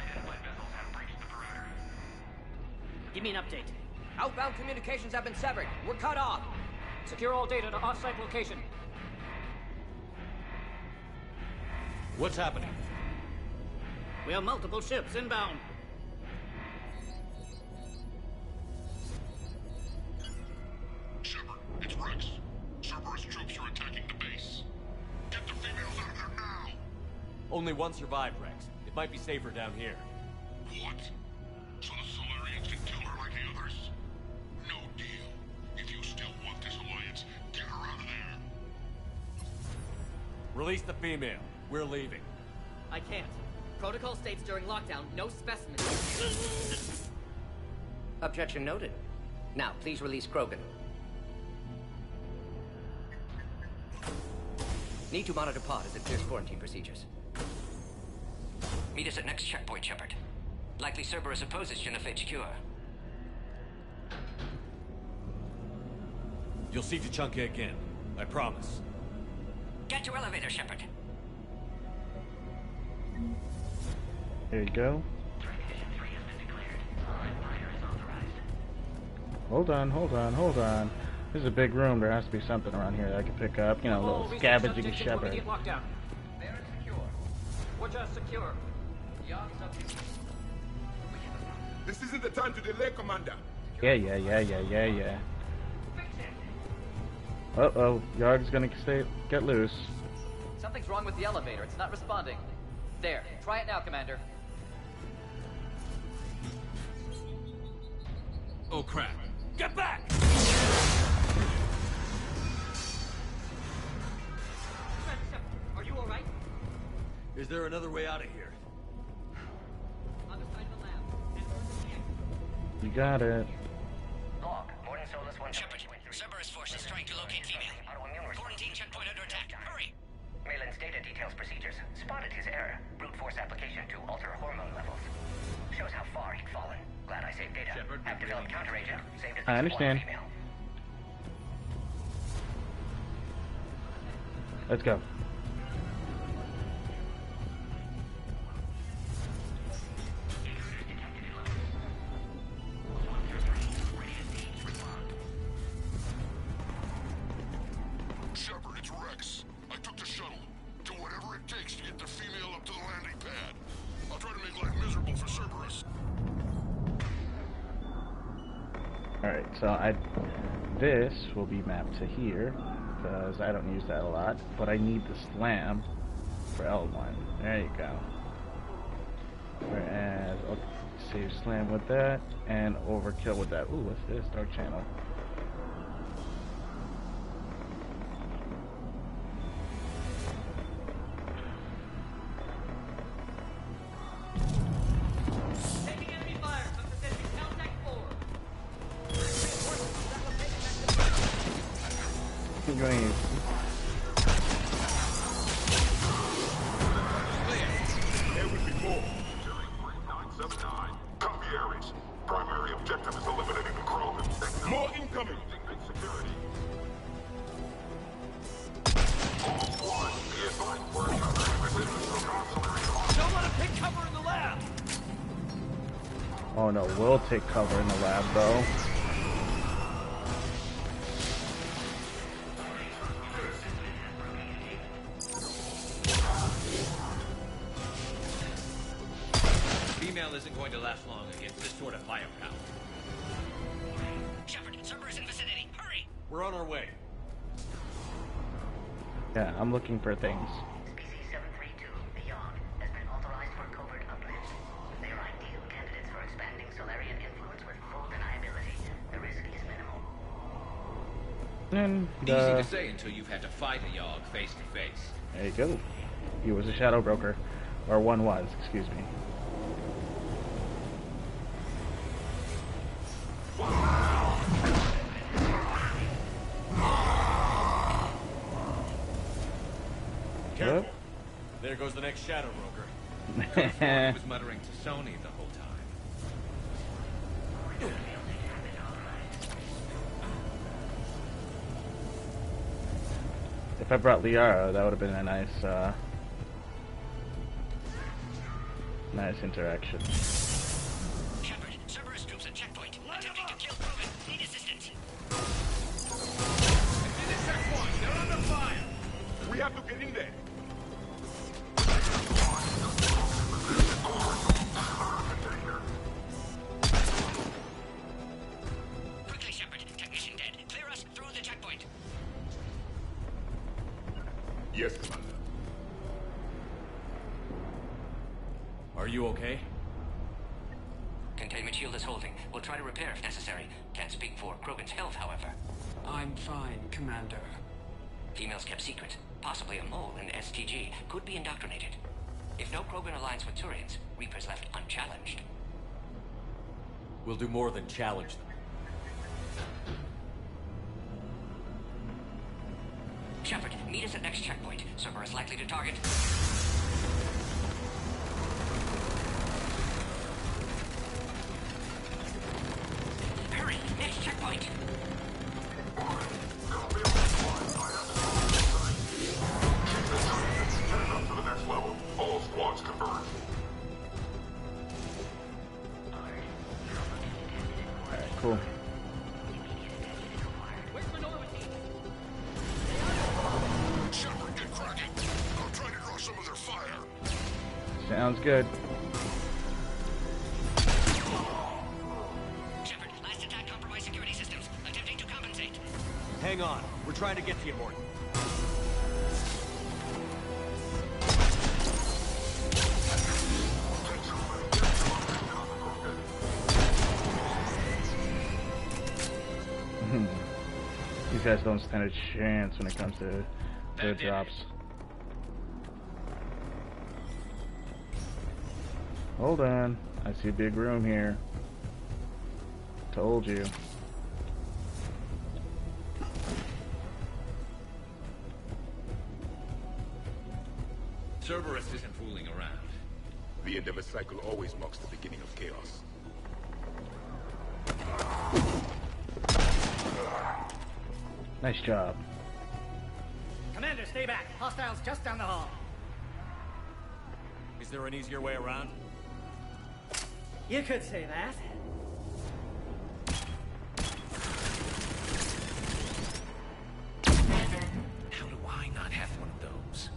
Give me an update. Outbound communications have been severed. We're cut off. Secure all data to off-site location. What's happening? We have multiple ships inbound. Shepard, it's Rex. Cerberus troops are attacking the base. Get the females out of there now! Only one survived, Rex. It might be safer down here. What? So the Solarians can kill her like the others? No deal. If you still want this alliance, get her out of there. Release the female. We're leaving. I can't. Protocol states during lockdown, no specimens. Objection noted. Now, please release Krogan. Need to monitor pod as it clears quarantine procedures. Meet us at next checkpoint, Shepard. Likely Cerberus opposes genophage cure. You'll see Tuchanka again. I promise. Get to elevator, Shepard. There you go. Hold on. This is a big room. There has to be something around here that I can pick up. You know, a little scavenging Shepard. We're just secure. This isn't the time to delay, Commander. Yeah. Uh-oh. Yarg's gonna get loose. Something's wrong with the elevator. It's not responding. There. Try it now, Commander. Oh, crap. Get back! Are you alright? Is there another way out of here? Other side of the lab. You got it. Log, Morton Solus 1. Shepard, Cerberus forces trying to locate female. Quarantine checkpoint under attack. Hurry! Malin's data details procedures. Spotted his error. Brute force application to alter hormone levels. Shows how far he'd fallen. Glad I saved data. Shepard, Have developed counteragent. Saved at I least understand. one female. Let's go. Shepard, it's Rex. I took the shuttle. Do whatever it takes to get the female up to the landing pad. I'll try to make life miserable for Cerberus. Alright, so this will be mapped to here, because I don't use that a lot, but I need the slam for L1. There you go. Whereas, I'll save slam with that, and overkill with that. Ooh, what's this? Dark channel. Taking enemy fire from position contact 4. Going. There would be more. 979. Copy Ares. Primary objective is eliminating the Krogan. More incoming. Security. All squad, be advised we're encountering resistance from non-Solarian. Don't let him take cover in the lab! Oh no, we'll take cover in the lab, though. Female isn't going to last long against this sort of firepower. Shepard, Cerberus in vicinity. Hurry! We're on our way. Yeah, I'm looking for things. PC-732, beyond, has been authorized for covert uplift. They are ideal candidates for expanding Solarian influence with full deniability. The risk is minimal. And, Easy to say until you've had to fight a Yogg face to face. there you go. He was a shadow broker. Or one was, excuse me. Careful. There goes the next shadow broker. He was muttering to Sony the whole time. If I brought Liara, that would have been a nice, nice interaction. Shepard, Cerberus troops at checkpoint. Attempting to kill Krogan. Need assistance. In the checkpoint, they're under fire. We have to get in there. Quickly, Shepard. Technician dead. Clear us through the checkpoint. Yes, Commander. Are you okay? Containment shield is holding. We'll try to repair if necessary. Can't speak for Krogan's health, however. I'm fine, Commander. Females kept secret. Possibly a mole in STG. Could be indoctrinated. If no Krogan aligns with Turians, Reapers left unchallenged. We'll do more than challenge them. Shepard, meet us at next checkpoint. Cerberus likely to target. Hurry! Next checkpoint! To the next level. All squads converge. Alright, cool. Shepard, get cracking. I'll try to draw some of their fire. Sounds good. Shepard, last attack compromised security systems. Attempting to compensate. Hang on. We're trying to get to you, Morton. These guys don't stand a chance when it comes to their drops. Hold on. I see a big room here. Told you. Cerberus isn't fooling around. The end of a cycle always marks the beginning of chaos. Nice job. Commander, stay back. Hostiles just down the hall. Is there an easier way around? You could say that. How do I not have one of those?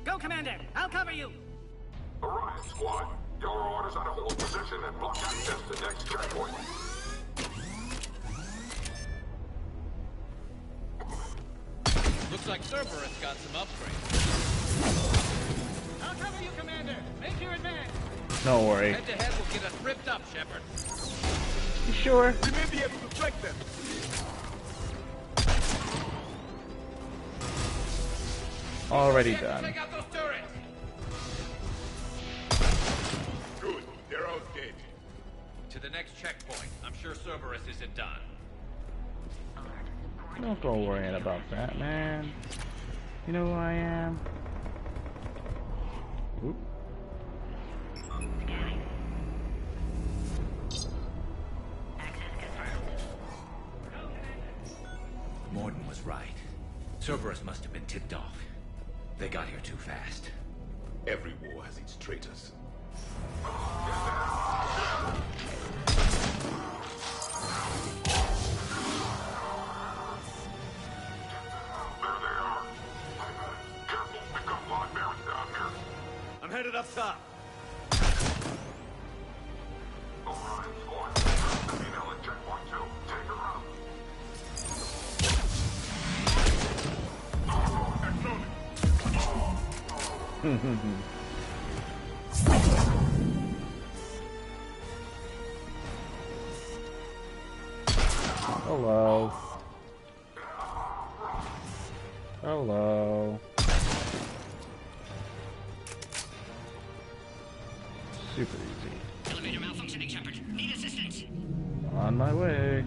Go, Commander. I'll cover you. Orion squad, your orders are to hold position and block access to next checkpoint. Looks like Cerberus got some upgrades. I'll cover you, Commander. Make your advance. Don't worry. Head to head will get us ripped up, Shepard. You sure? We may be able to flank them. Already done. Take out those turrets. Good, they're out dead. To the next checkpoint. I'm sure Cerberus isn't done. Don't go worrying about that, man. You know who I am? Oop. Morton was right. Cerberus must have been tipped off. They got here too fast. Every war has its traitors. I'm headed up top. Orion squad, female at checkpoint 2. Take her out. Hello. Hello. Super easy. Elevator malfunctioning, Shepard. Need assistance. On my way.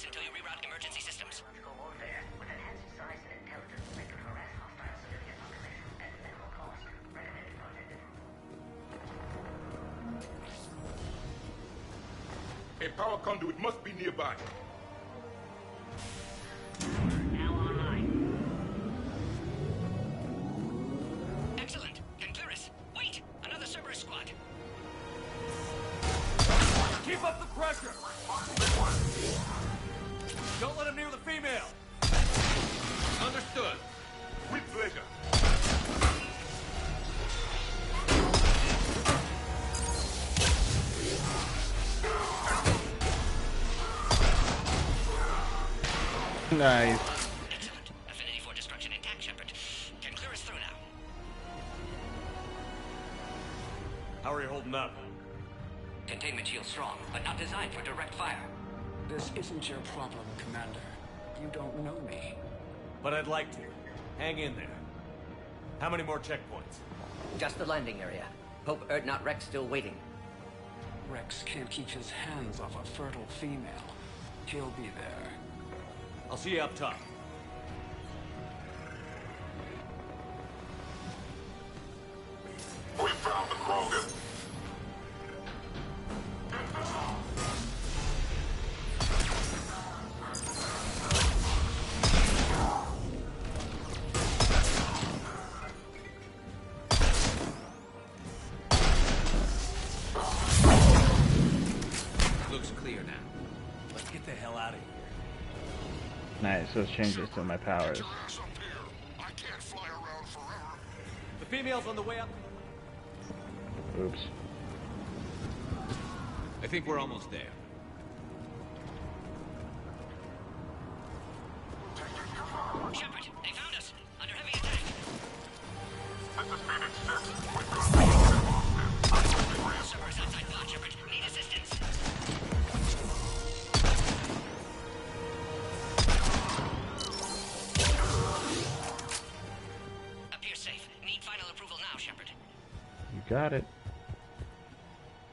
us until you reroute emergency systems. Warfare with enhanced size and intelligence that can harass hostile civilian population at minimal cost. Recommended project. A power conduit must be nearby. Now online. Excellent. Can clear us. Wait! Another Cerberus squad. Keep up the pressure! Don't let him near the female! Understood. With pleasure. Nice. Excellent. Affinity for destruction intact, Shepard. Can clear us through now. How are you holding up? Containment shield strong, but not designed for direct fire. This isn't your problem, Commander. You don't know me. But I'd like to. Hang in there. How many more checkpoints? Just the landing area. Hope Erdnot Rex still waiting. Rex can't keep his hands off a fertile female. He'll be there. I'll see you up top. We found the Krogan. Looks clear now. Let's get the hell out of here. Nice, so it changes to my powers. The female's on the way up. Oops. I think we're almost there. Shepard, they found us. Under heavy attack. Cerberus outside pod, Shepard. Need assistance. Appear safe. Need final approval now, Shepard. You got it.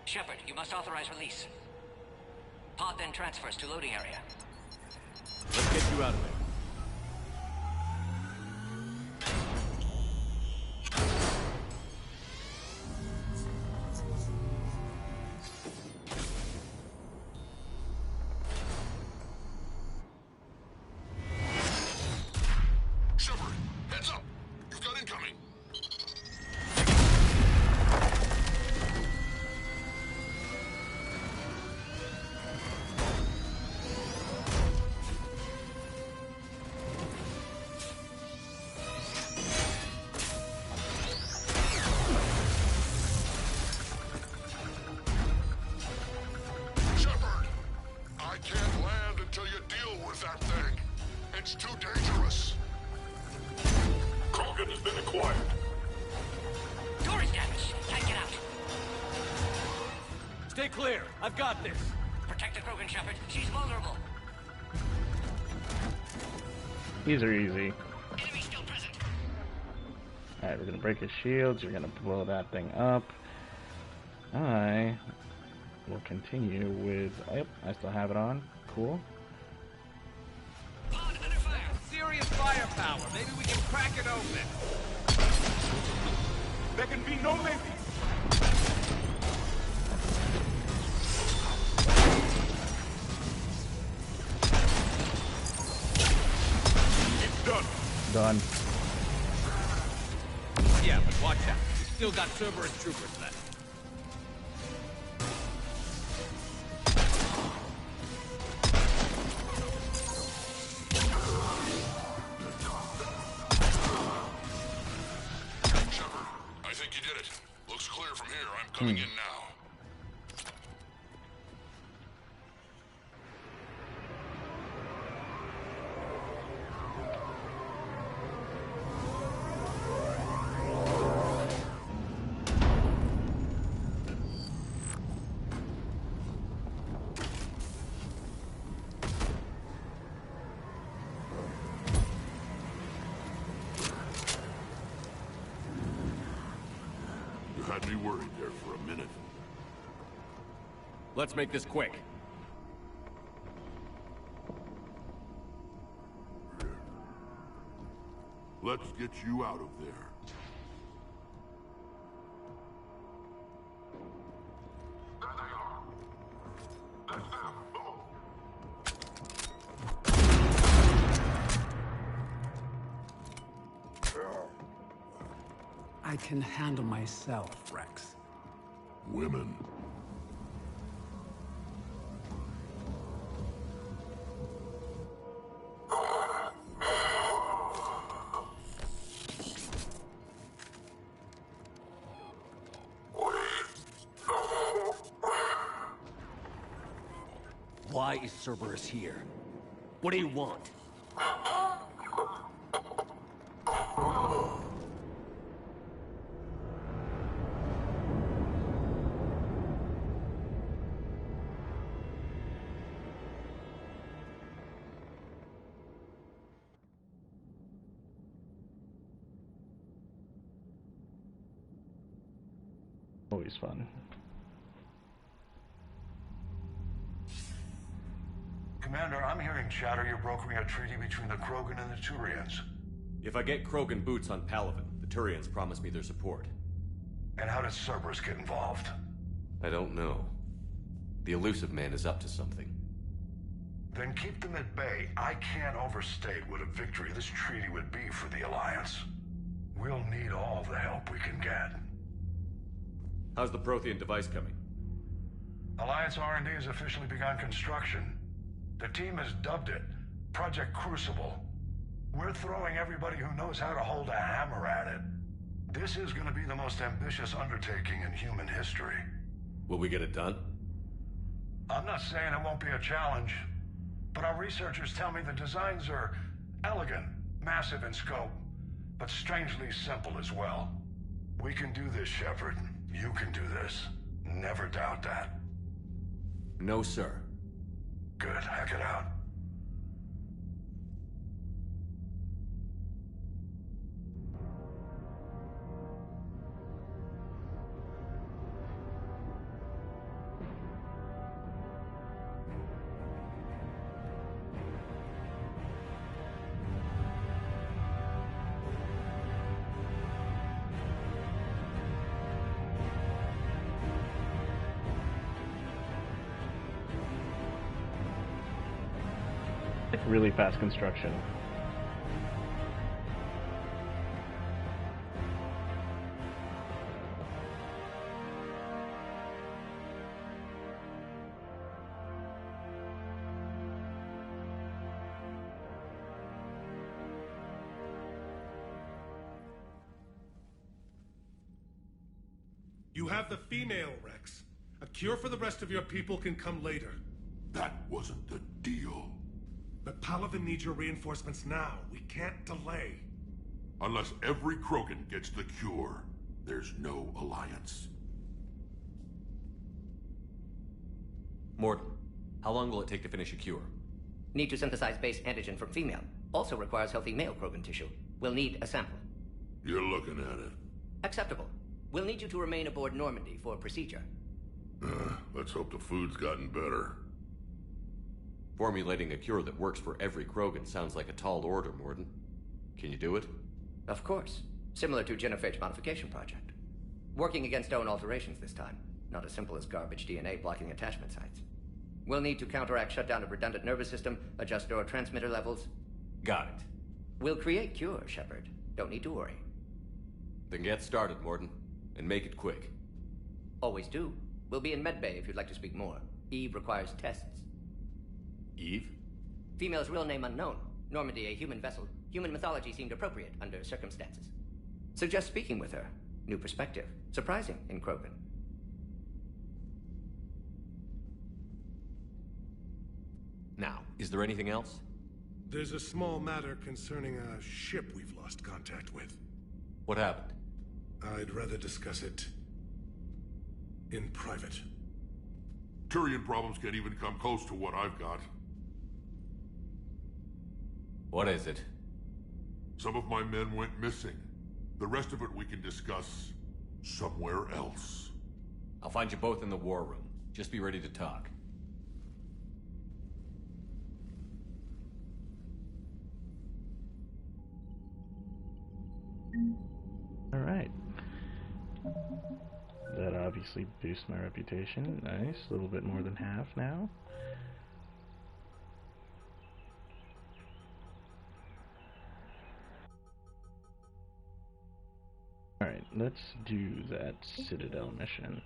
Shepard, you must authorize release. Pod then transfers to loading area. Let's get you out of there. Shepard, heads up. You've got incoming. Shepard, I can't land until you deal with that thing. It's too dangerous. Krogan has been acquired. Door is damaged. Can't get out. Stay clear. I've got this. Protect the Krogan, Shepard. She's vulnerable. These are easy. Enemy still present. Alright, we're gonna break his shields. We're gonna blow that thing up. I will continue with... Yep, I still have it on. Cool. Pod under fire. Serious firepower. Maybe we can crack it open. There can be no maybe. It's done. Done. Yeah, but watch out. We've still got Cerberus troopers left. Shepard, I think you did it. Looks clear from here. I'm coming in now. You had me worried there for a minute. Let's make this quick. Let's get you out of there. I can handle myself, Rex. Women. Why is Cerberus here? What do you want? Always fun. Commander, I'm hearing chatter you're brokering a treaty between the Krogan and the Turians. If I get Krogan boots on Palaven, the Turians promise me their support. And how does Cerberus get involved? I don't know. The Elusive Man is up to something. Then keep them at bay. I can't overstate what a victory this treaty would be for the Alliance. We'll need all the help we can get. How's the Prothean device coming? Alliance R&D has officially begun construction. The team has dubbed it Project Crucible. We're throwing everybody who knows how to hold a hammer at it. This is going to be the most ambitious undertaking in human history. Will we get it done? I'm not saying it won't be a challenge, but our researchers tell me the designs are elegant, massive in scope, but strangely simple as well. We can do this, Shepard. You can do this. Never doubt that. No, sir. Good. Hack it out. Like really fast construction. You have the female, Rex. A cure for the rest of your people can come later. That wasn't the deal. But Palaven needs your reinforcements now. We can't delay. Unless every Krogan gets the cure, there's no alliance. Morton, how long will it take to finish a cure? Need to synthesize base antigen from female. Also requires healthy male Krogan tissue. We'll need a sample. You're looking at it. Acceptable. We'll need you to remain aboard Normandy for procedure. Let's hope the food's gotten better. Formulating a cure that works for every Krogan sounds like a tall order, Morton. Can you do it? Of course. Similar to Genophage Modification Project. Working against own alterations this time. Not as simple as garbage DNA blocking attachment sites. We'll need to counteract shutdown of redundant nervous system, adjust neurotransmitter levels. Got it. We'll create cure, Shepard. Don't need to worry. Then get started, Morton. And make it quick. Always do. We'll be in medbay if you'd like to speak more. Eve requires tests. Eve? Female's real name unknown. Normandy, a human vessel. Human mythology seemed appropriate under circumstances. Suggest speaking with her. New perspective. Surprising in Krogan. Now, is there anything else? There's a small matter concerning a ship we've lost contact with. What happened? I'd rather discuss it in private. Turian problems can't even come close to what I've got. What is it? Some of my men went missing. The rest of it we can discuss somewhere else. I'll find you both in the war room. Just be ready to talk. obviously boost my reputation. Nice, a little bit more than half now. Alright, let's do that Citadel mission.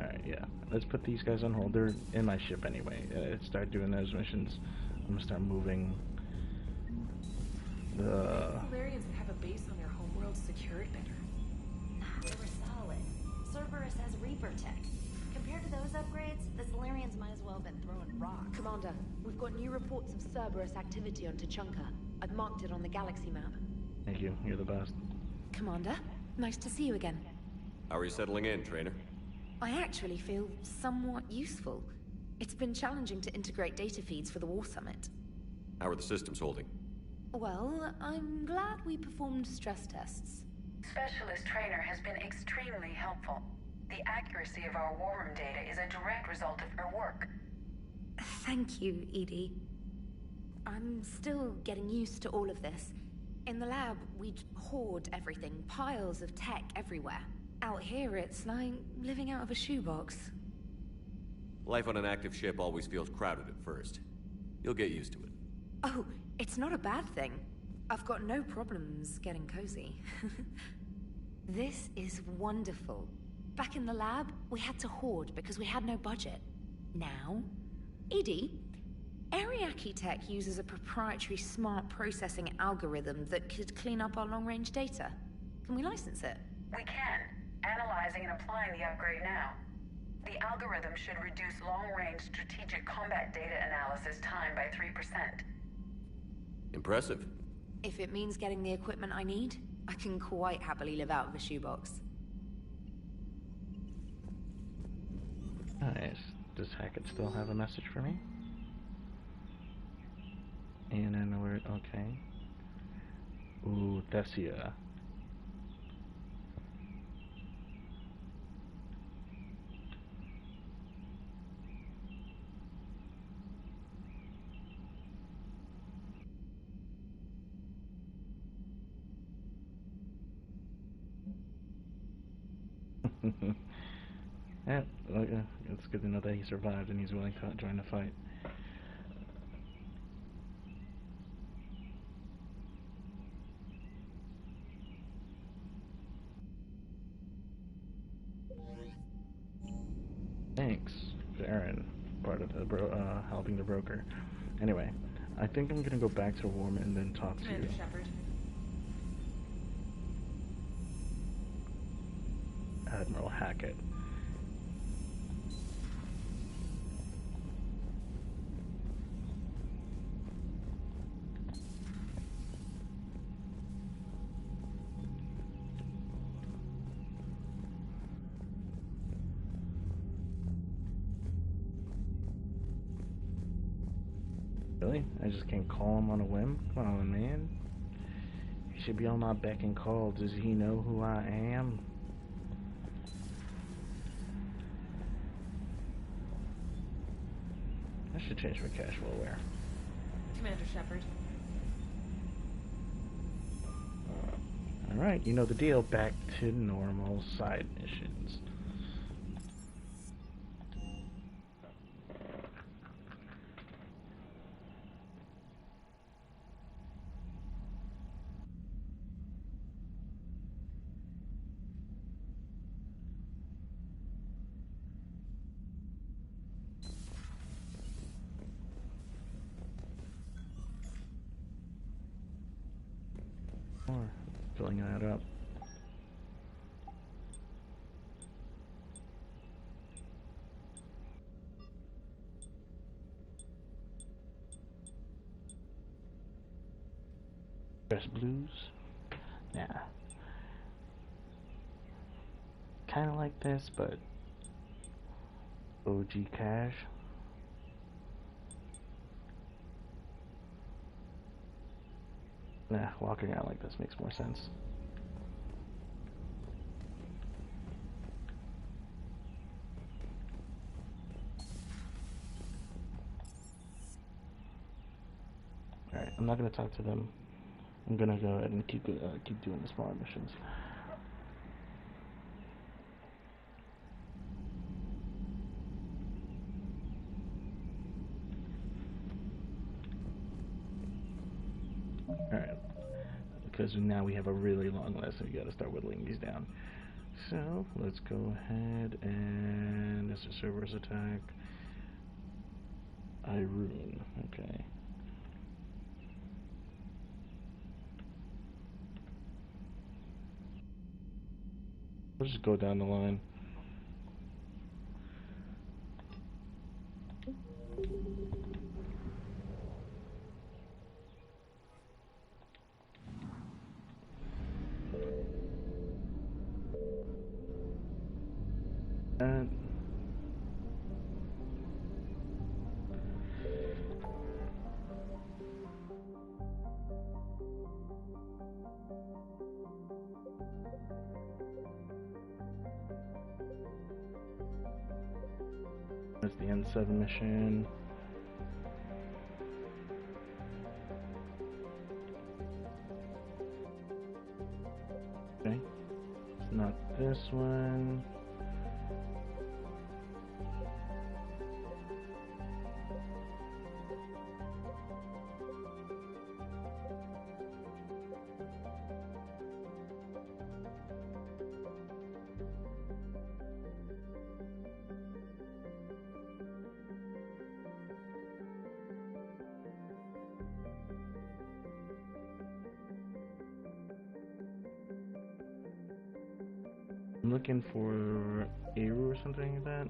Alright, yeah. Let's put these guys on hold. They're in my ship anyway. Start doing those missions. I'm gonna start moving the... Solarians that have a base on their homeworld secured better. They were solid. Cerberus has Reaper tech. Compared to those upgrades, the Solarians might as well have been throwing rocks. Commander, we've got new reports of Cerberus activity on Tuchanka. I've marked it on the galaxy map. Thank you. You're the best. Commander, nice to see you again. How are you settling in, Trainer? I actually feel somewhat useful. It's been challenging to integrate data feeds for the War Summit. How are the systems holding? Well, I'm glad we performed stress tests. Specialist Trainer has been extremely helpful. The accuracy of our war room data is a direct result of her work. Thank you, Edie. I'm still getting used to all of this. In the lab, we'd hoard everything, piles of tech everywhere. Out here, it's like living out of a shoebox. Life on an active ship always feels crowded at first. You'll get used to it. Oh, it's not a bad thing. I've got no problems getting cozy. This is wonderful. Back in the lab, we had to hoard because we had no budget. Now, Edie, Ariake Tech uses a proprietary smart processing algorithm that could clean up our long-range data. Can we license it? We can. Analyzing and applying the upgrade now. The algorithm should reduce long-range strategic combat data analysis time by 3%. Impressive. If it means getting the equipment I need, I can quite happily live out of a shoebox. Nice. Does Hackett still have a message for me? And an alert, okay. Ooh, Thessia. Yeah, well, it's good to know that he survived and he's willing to join the fight. Thanks, Aaron, part of the helping the broker. Anyway, I think I'm gonna go back to Warm and then talk to you. Shepard. Admiral Hackett. Really? I just can't call him on a whim? Come on, man. He should be on my beck and call. Does he know who I am? I should change my casual wear. Commander Shepard. Alright, you know the deal. Back to normal side missions. Filling that up. Dress blues. Yeah. Kinda like this, but OG cash. Nah, walking out like this makes more sense. Alright, I'm not gonna talk to them I'm gonna go ahead and keep doing the smaller missions. Alright, because now we have a really long list, and we gotta start whittling these down. So, let's go ahead and... This is Cerberus attack. Irune, okay. We'll just go down the line. That's the N7 mission. Okay. It's not this one. I'm looking for Eru or something like that.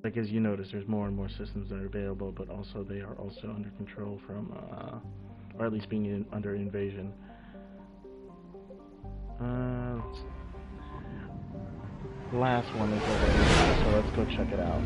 Like, as you notice, there's more and more systems that are available, but also they are also under control from, or at least being under invasion. The last one is over, so let's go check it out.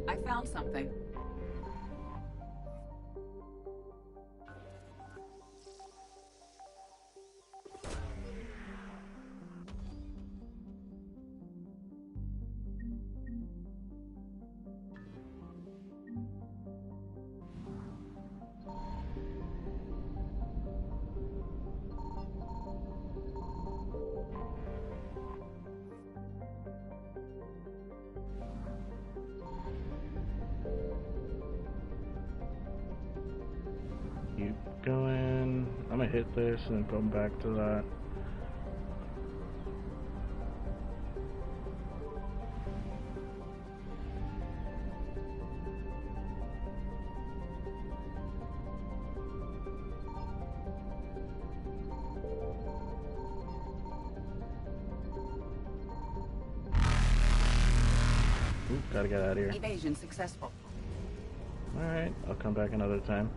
I found something. Keep going. I'm gonna hit this and go back to that. Oop, gotta get out of here. Evasion successful. Alright, I'll come back another time.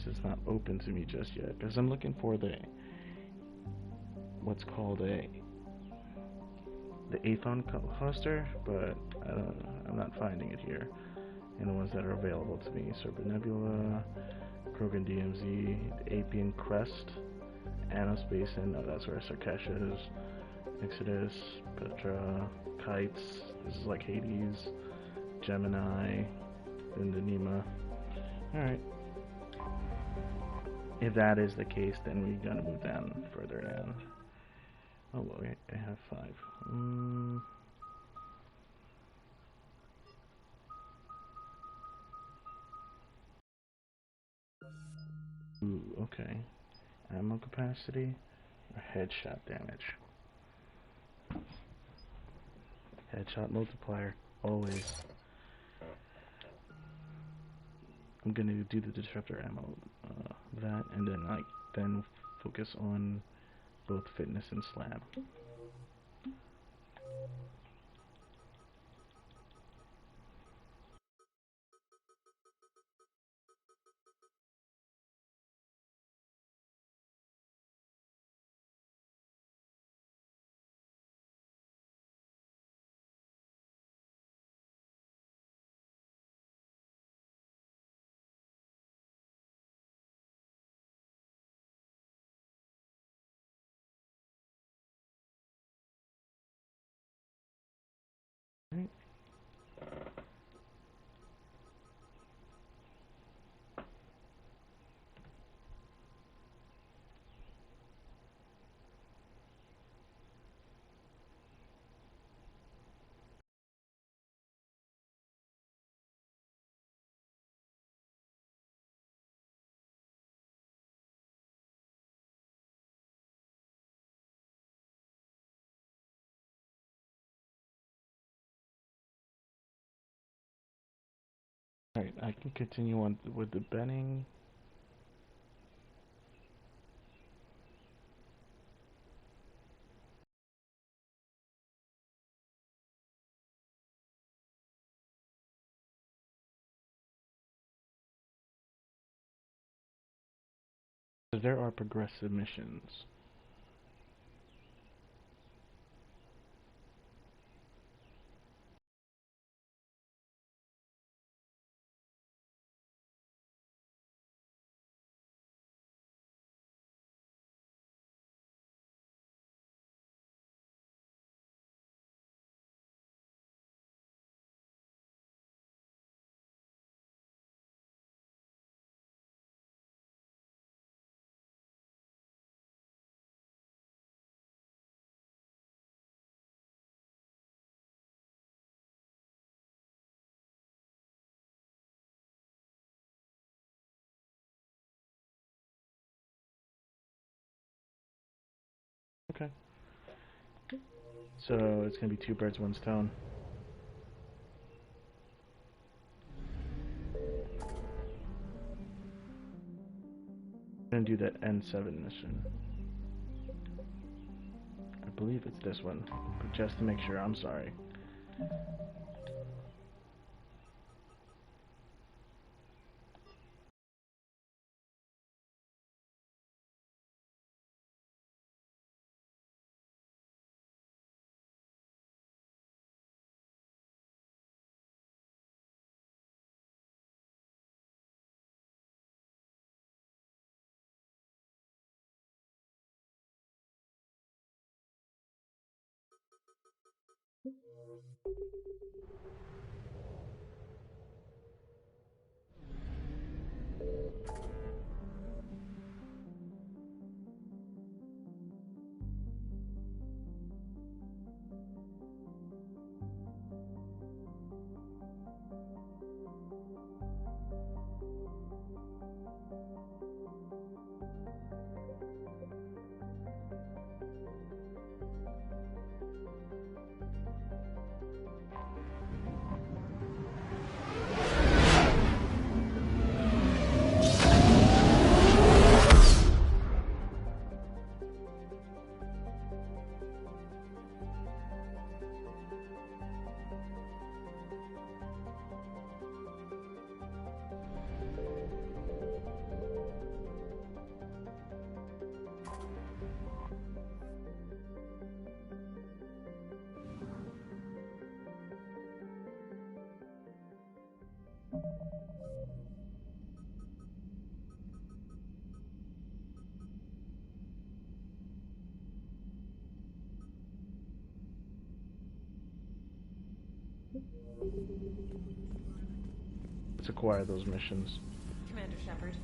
It's not open to me just yet because I'm looking for the what's called the Aethon cluster, but I'm not finding it here in the ones that are available to me. Serpent Nebula, Krogan DMZ, the Apian Crest, Anos Basin. No, that's where Sarkasha is. Exodus, Petra, Kites. This is like Hades, Gemini, and the Nema. Alright. If that is the case, then we gotta move down further down. Oh, well, I have 5. Ooh, okay. Ammo capacity or headshot damage? Headshot multiplier, always. I'm gonna do the disruptor ammo, that, and then focus on both fitness and slam. Right. Alright, I can continue on with the benning. There are progressive missions. Okay. So it's gonna be two birds, one stone. I'm gonna do that N7 mission. I believe it's this one, but just to make sure, I'm sorry. Let's acquire those missions. Commander Shepard.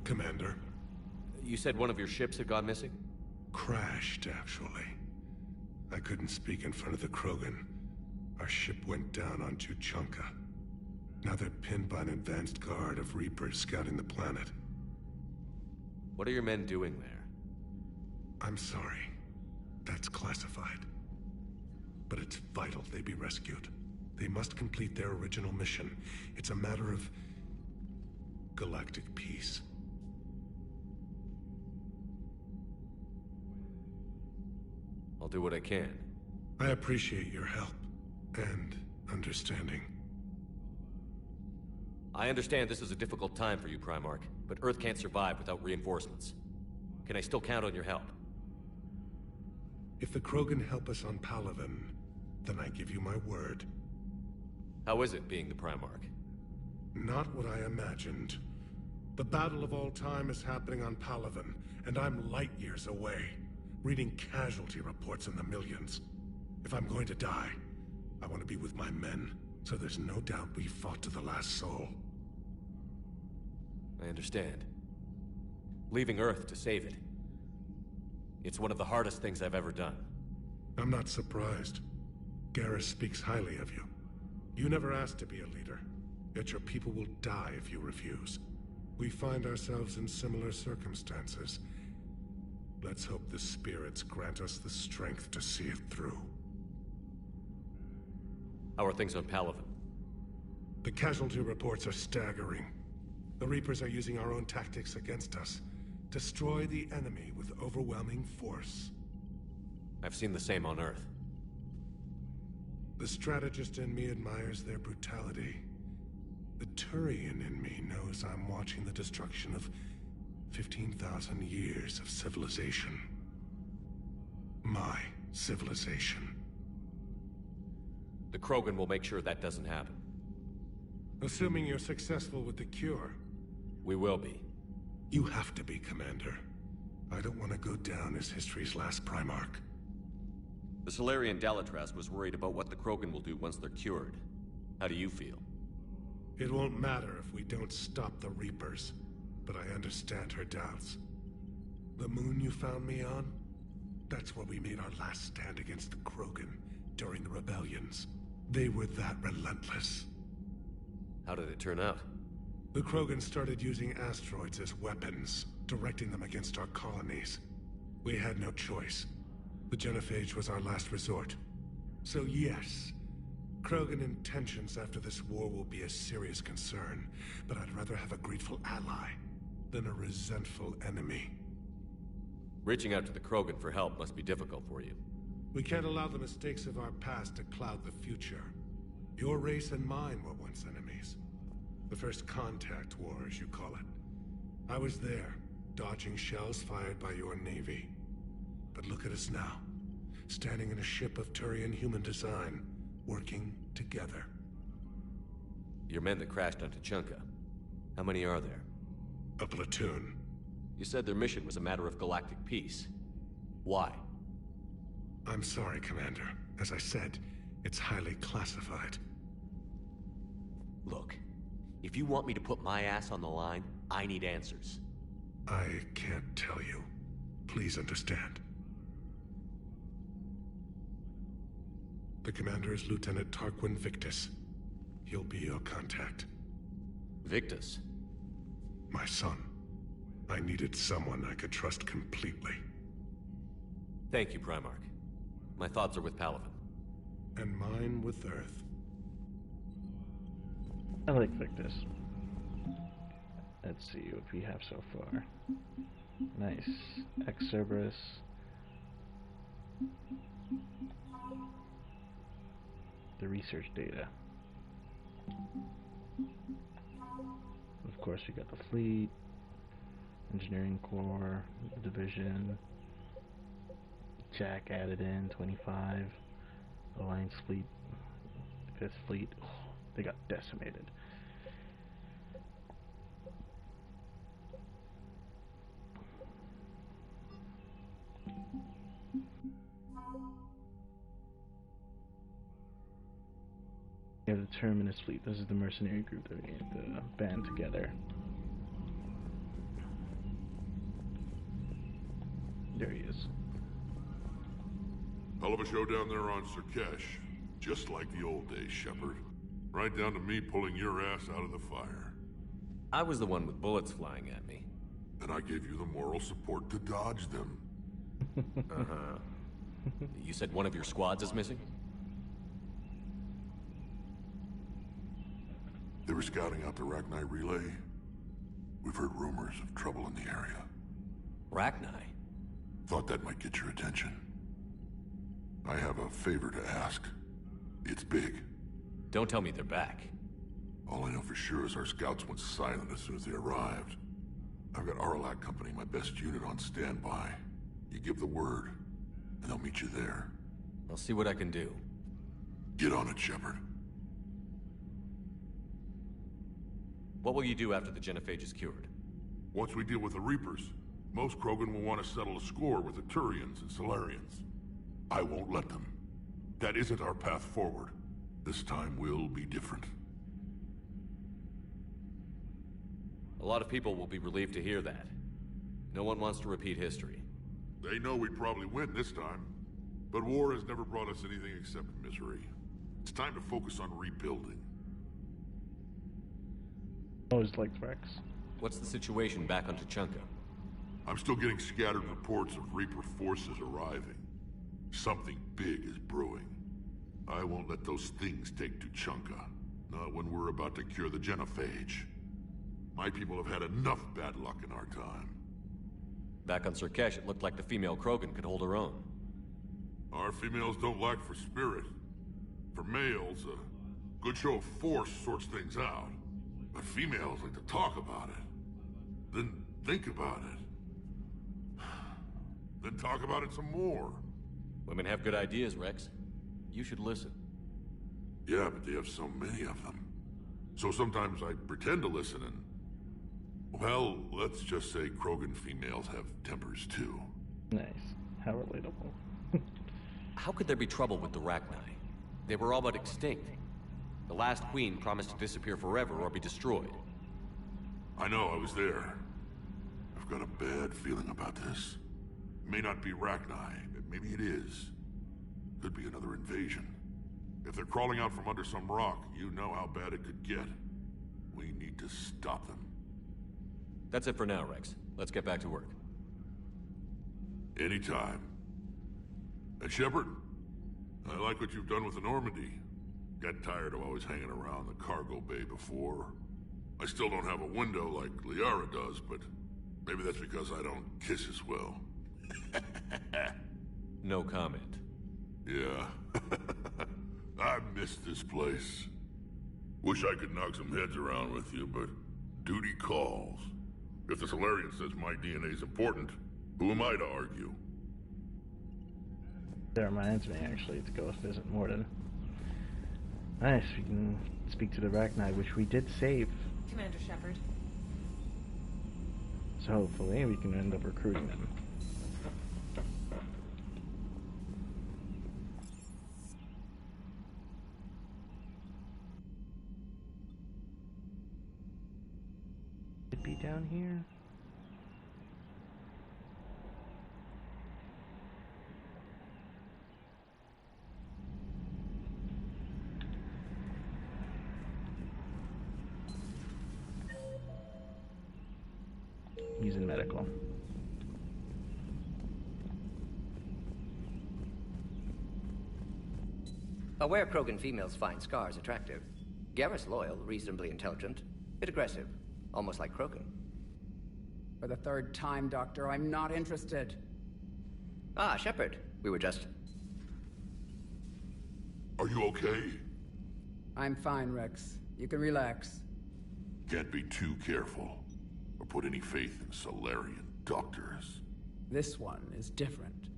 Commander. You said one of your ships had gone missing? Crashed, actually. I couldn't speak in front of the Krogan. Our ship went down on Tuchanka. Now they're pinned by an advanced guard of Reapers scouting the planet. What are your men doing there? I'm sorry. That's classified. But it's vital they be rescued. They must complete their original mission. It's a matter of galactic peace. I'll do what I can. I appreciate your help and understanding. I understand this is a difficult time for you, Primarch, but Earth can't survive without reinforcements. Can I still count on your help? If the Krogan help us on Palaven, then I give you my word. How is it being the Primarch? Not what I imagined. The battle of all time is happening on Palaven, and I'm light years away, reading casualty reports in the millions. If I'm going to die, I want to be with my men, so there's no doubt we fought to the last soul. I understand. Leaving Earth to save it. It's one of the hardest things I've ever done. I'm not surprised. Garrus speaks highly of you. You never asked to be a leader, yet your people will die if you refuse. We find ourselves in similar circumstances. Let's hope the spirits grant us the strength to see it through. How are things on Palaven? The casualty reports are staggering. The Reapers are using our own tactics against us. Destroy the enemy with overwhelming force. I've seen the same on Earth. The strategist in me admires their brutality. The Turian in me knows I'm watching the destruction of 15,000 years of civilization. My civilization. The Krogan will make sure that doesn't happen. Assuming you're successful with the cure. We will be. You have to be, Commander. I don't want to go down as history's last Primarch. The Solarian Dalatras was worried about what the Krogan will do once they're cured. How do you feel? It won't matter if we don't stop the Reapers, but I understand her doubts. The moon you found me on? That's where we made our last stand against the Krogan during the rebellions. They were that relentless. How did it turn out? The Krogan started using asteroids as weapons, directing them against our colonies. We had no choice. The genophage was our last resort. So yes, Krogan intentions after this war will be a serious concern, but I'd rather have a grateful ally than a resentful enemy. Reaching out to the Krogan for help must be difficult for you. We can't allow the mistakes of our past to cloud the future. Your race and mine were once enemies. The first contact war, as you call it. I was there, dodging shells fired by your navy. But look at us now, standing in a ship of Turian human design, working together. Your men that crashed on Tuchanka. How many are there? A platoon. You said their mission was a matter of galactic peace. Why? I'm sorry, Commander. As I said, it's highly classified. Look, if you want me to put my ass on the line, I need answers. I can't tell you. Please understand. The commander is Lieutenant Tarquin Victus. He'll be your contact. Victus? My son. I needed someone I could trust completely. Thank you, Primarch. My thoughts are with Palaven. And mine with Earth. I like Victus. Let's see what we have so far. Nice. Ex-Cerberus. The research data. Of course, we got the fleet, engineering corps, the division. Jack added in 25. Alliance fleet, 5th fleet. Oh, they got decimated. We have the Terminus fleet. This is the mercenary group that we need to band together. There he is. Hell of a show down there on Surkesh. Just like the old days, Shepard. Right down to me pulling your ass out of the fire. I was the one with bullets flying at me. And I gave you the moral support to dodge them. Uh-huh. You said one of your squads is missing? They were scouting out the Rachni relay. We've heard rumors of trouble in the area. Rachni? Thought that might get your attention. I have a favor to ask. It's big. Don't tell me they're back. All I know for sure is our scouts went silent as soon as they arrived. I've got Aralac Company, my best unit, on standby. You give the word, and they'll meet you there. I'll see what I can do. Get on it, Shepard. What will you do after the genophage is cured? Once we deal with the Reapers, most Krogan will want to settle a score with the Turians and Solarians. I won't let them. That isn't our path forward. This time will be different. A lot of people will be relieved to hear that. No one wants to repeat history. They know we'd probably win this time. But war has never brought us anything except misery. It's time to focus on rebuilding. Always liked Rex. What's the situation back on Tuchanka? I'm still getting scattered reports of Reaper forces arriving. Something big is brewing. I won't let those things take Tuchanka. Not when we're about to cure the genophage. My people have had enough bad luck in our time. Back on Surkesh, it looked like the female Krogan could hold her own. Our females don't lack for spirit. For males, a good show of force sorts things out. But females like to talk about it. Then think about it. Then talk about it some more. Women have good ideas, Rex. You should listen. Yeah, but they have so many of them. So sometimes I pretend to listen and... Well, let's just say Krogan females have tempers too. Nice. How relatable. How could there be trouble with the Rachni? They were all but extinct. The last queen promised to disappear forever or be destroyed. I know, I was there. I've got a bad feeling about this. It may not be Rachni, but maybe it is. Could be another invasion. If they're crawling out from under some rock, you know how bad it could get. We need to stop them. That's it for now, Rex. Let's get back to work. Anytime. And Shepard, I like what you've done with the Normandy. Got tired of always hanging around the cargo bay before. I still don't have a window like Liara does, but maybe that's because I don't kiss as well. No comment. Yeah. I miss this place. Wish I could knock some heads around with you, but duty calls. If the Solarian says my DNA's important, who am I to argue? That reminds me, actually, to go visit Morden. Nice, we can speak to the Rachni, which we did save. Commander Shepard. So hopefully we can end up recruiting them. Could it be down here? He's in medical. Aware Krogan females find scars attractive. Garrus loyal, reasonably intelligent, bit aggressive, almost like Krogan. For the third time, Doctor, I'm not interested. Ah, Shepard. We were just... Are you okay? I'm fine, Rex. You can relax. Can't be too careful, or put any faith in Solarian doctors. This one is different.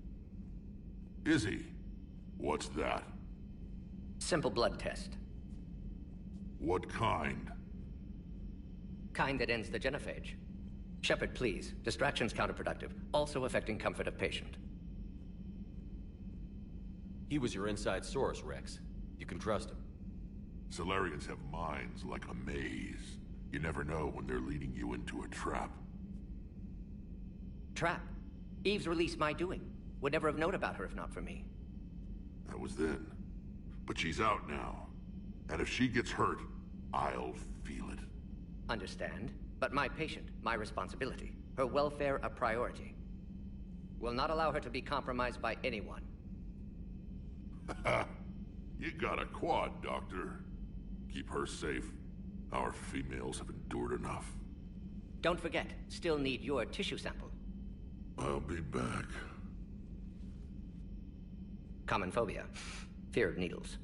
Is he? What's that? Simple blood test. What kind? Kind that ends the genophage. Shepard, please. Distraction's counterproductive, also affecting comfort of patient. He was your inside source, Rex. You can trust him. Solarians have minds like a maze. You never know when they're leading you into a trap. Trap? Eve's release my doing. Would never have known about her if not for me. That was then. But she's out now. And if she gets hurt, I'll feel it. Understand. But my patient, my responsibility. Her welfare a priority. Will not allow her to be compromised by anyone. You got a quad, Doctor. Keep her safe. Our females have endured enough. Don't forget, still need your tissue sample. I'll be back. Common phobia. Fear of needles.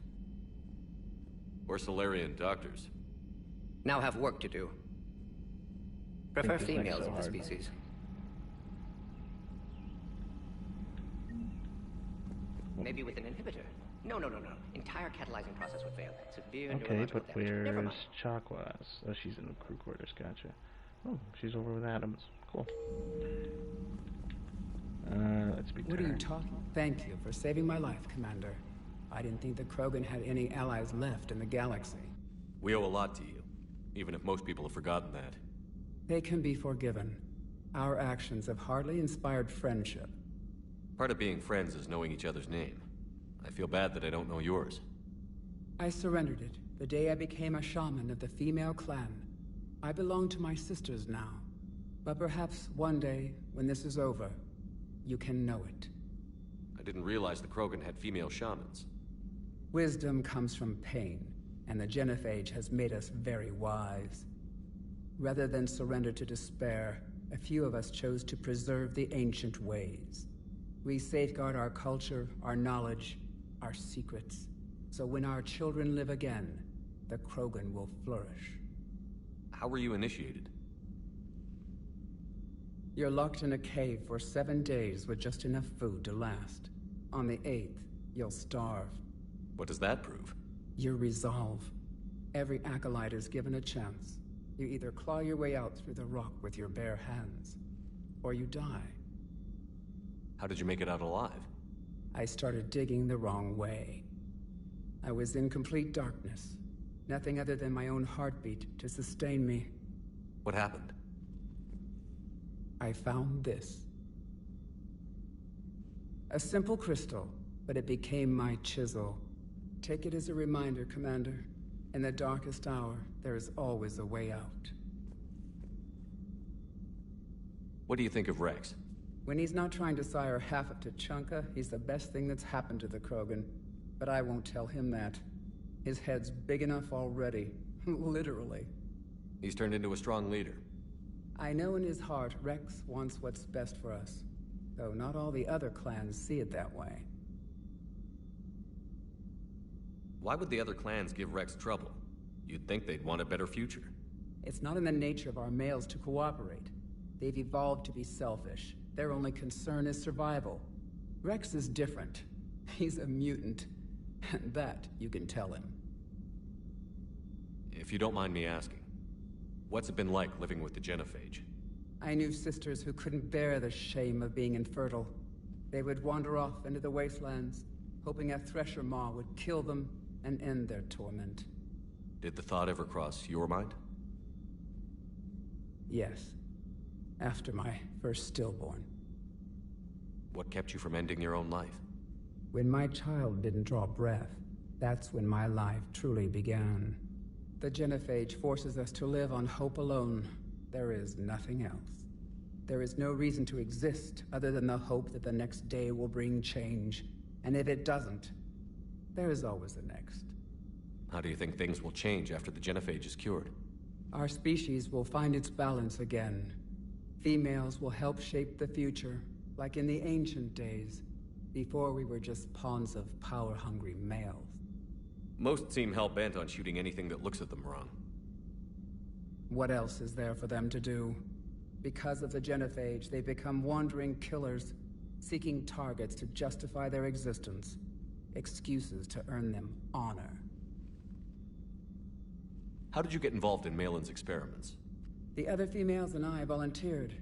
We're Solarian doctors. Now have work to do. Prefer females of the species. Maybe with an inhibitor. No. Entire catalyzing process would fail. Severe neurological but damage. Never where's mind. Chakwas? Oh, she's in the crew quarters. Gotcha. Oh, she's over with Adams. Cool. Let's be. What are you talking? Thank you for saving my life, Commander. I didn't think the Krogan had any allies left in the galaxy. We owe a lot to you, even if most people have forgotten that. They can be forgiven. Our actions have hardly inspired friendship. Part of being friends is knowing each other's name. I feel bad that I don't know yours. I surrendered it the day I became a shaman of the female clan. I belong to my sisters now. But perhaps one day, when this is over, you can know it. I didn't realize the Krogan had female shamans. Wisdom comes from pain, and the genophage has made us very wise. Rather than surrender to despair, a few of us chose to preserve the ancient ways. We safeguard our culture, our knowledge, our secrets. So when our children live again, the Krogan will flourish. How were you initiated? You're locked in a cave for 7 days with just enough food to last. On the 8th, you'll starve. What does that prove? Your resolve. Every acolyte is given a chance. You either claw your way out through the rock with your bare hands, or you die. How did you make it out alive? I started digging the wrong way. I was in complete darkness. Nothing other than my own heartbeat to sustain me. What happened? I found this. A simple crystal, but it became my chisel. Take it as a reminder, Commander. In the darkest hour, there is always a way out. What do you think of Rex? When he's not trying to sire half of Tuchanka, he's the best thing that's happened to the Krogan. But I won't tell him that. His head's big enough already. Literally. He's turned into a strong leader. I know in his heart Rex wants what's best for us. Though not all the other clans see it that way. Why would the other clans give Rex trouble? You'd think they'd want a better future. It's not in the nature of our males to cooperate. They've evolved to be selfish. Their only concern is survival. Rex is different. He's a mutant. And that you can tell him. If you don't mind me asking, what's it been like living with the genophage? I knew sisters who couldn't bear the shame of being infertile. They would wander off into the wastelands, hoping a thresher maw would kill them and end their torment. Did the thought ever cross your mind? Yes. After my first stillborn. What kept you from ending your own life? When my child didn't draw breath, that's when my life truly began. The genophage forces us to live on hope alone. There is nothing else. There is no reason to exist other than the hope that the next day will bring change. And if it doesn't, there is always the next. How do you think things will change after the genophage is cured? Our species will find its balance again. Females will help shape the future, like in the ancient days, before we were just pawns of power-hungry males. Most seem hell-bent on shooting anything that looks at them wrong. What else is there for them to do? Because of the genophage, they become wandering killers, seeking targets to justify their existence. Excuses to earn them honor. How did you get involved in Malin's experiments? The other females and I volunteered.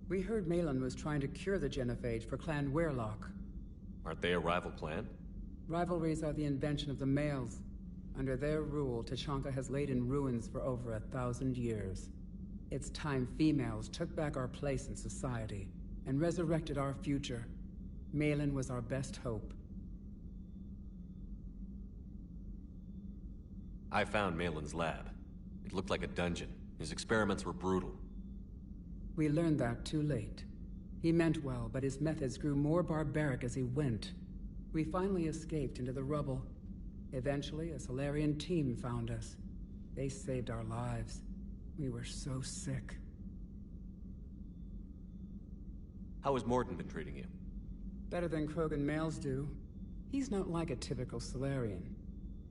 We heard Malin was trying to cure the genophage for Clan Weirlock. Aren't they a rival clan? Rivalries are the invention of the males. Under their rule, Tuchanka has laid in ruins for over 1,000 years. It's time females took back our place in society. and resurrected our future. Malin was our best hope. I found Malin's lab. It looked like a dungeon. His experiments were brutal. We learned that too late. He meant well, but his methods grew more barbaric as he went. We finally escaped into the rubble. Eventually, a Solarian team found us. They saved our lives. We were so sick. How has Morden been treating you? Better than Krogan males do. He's not like a typical Solarian.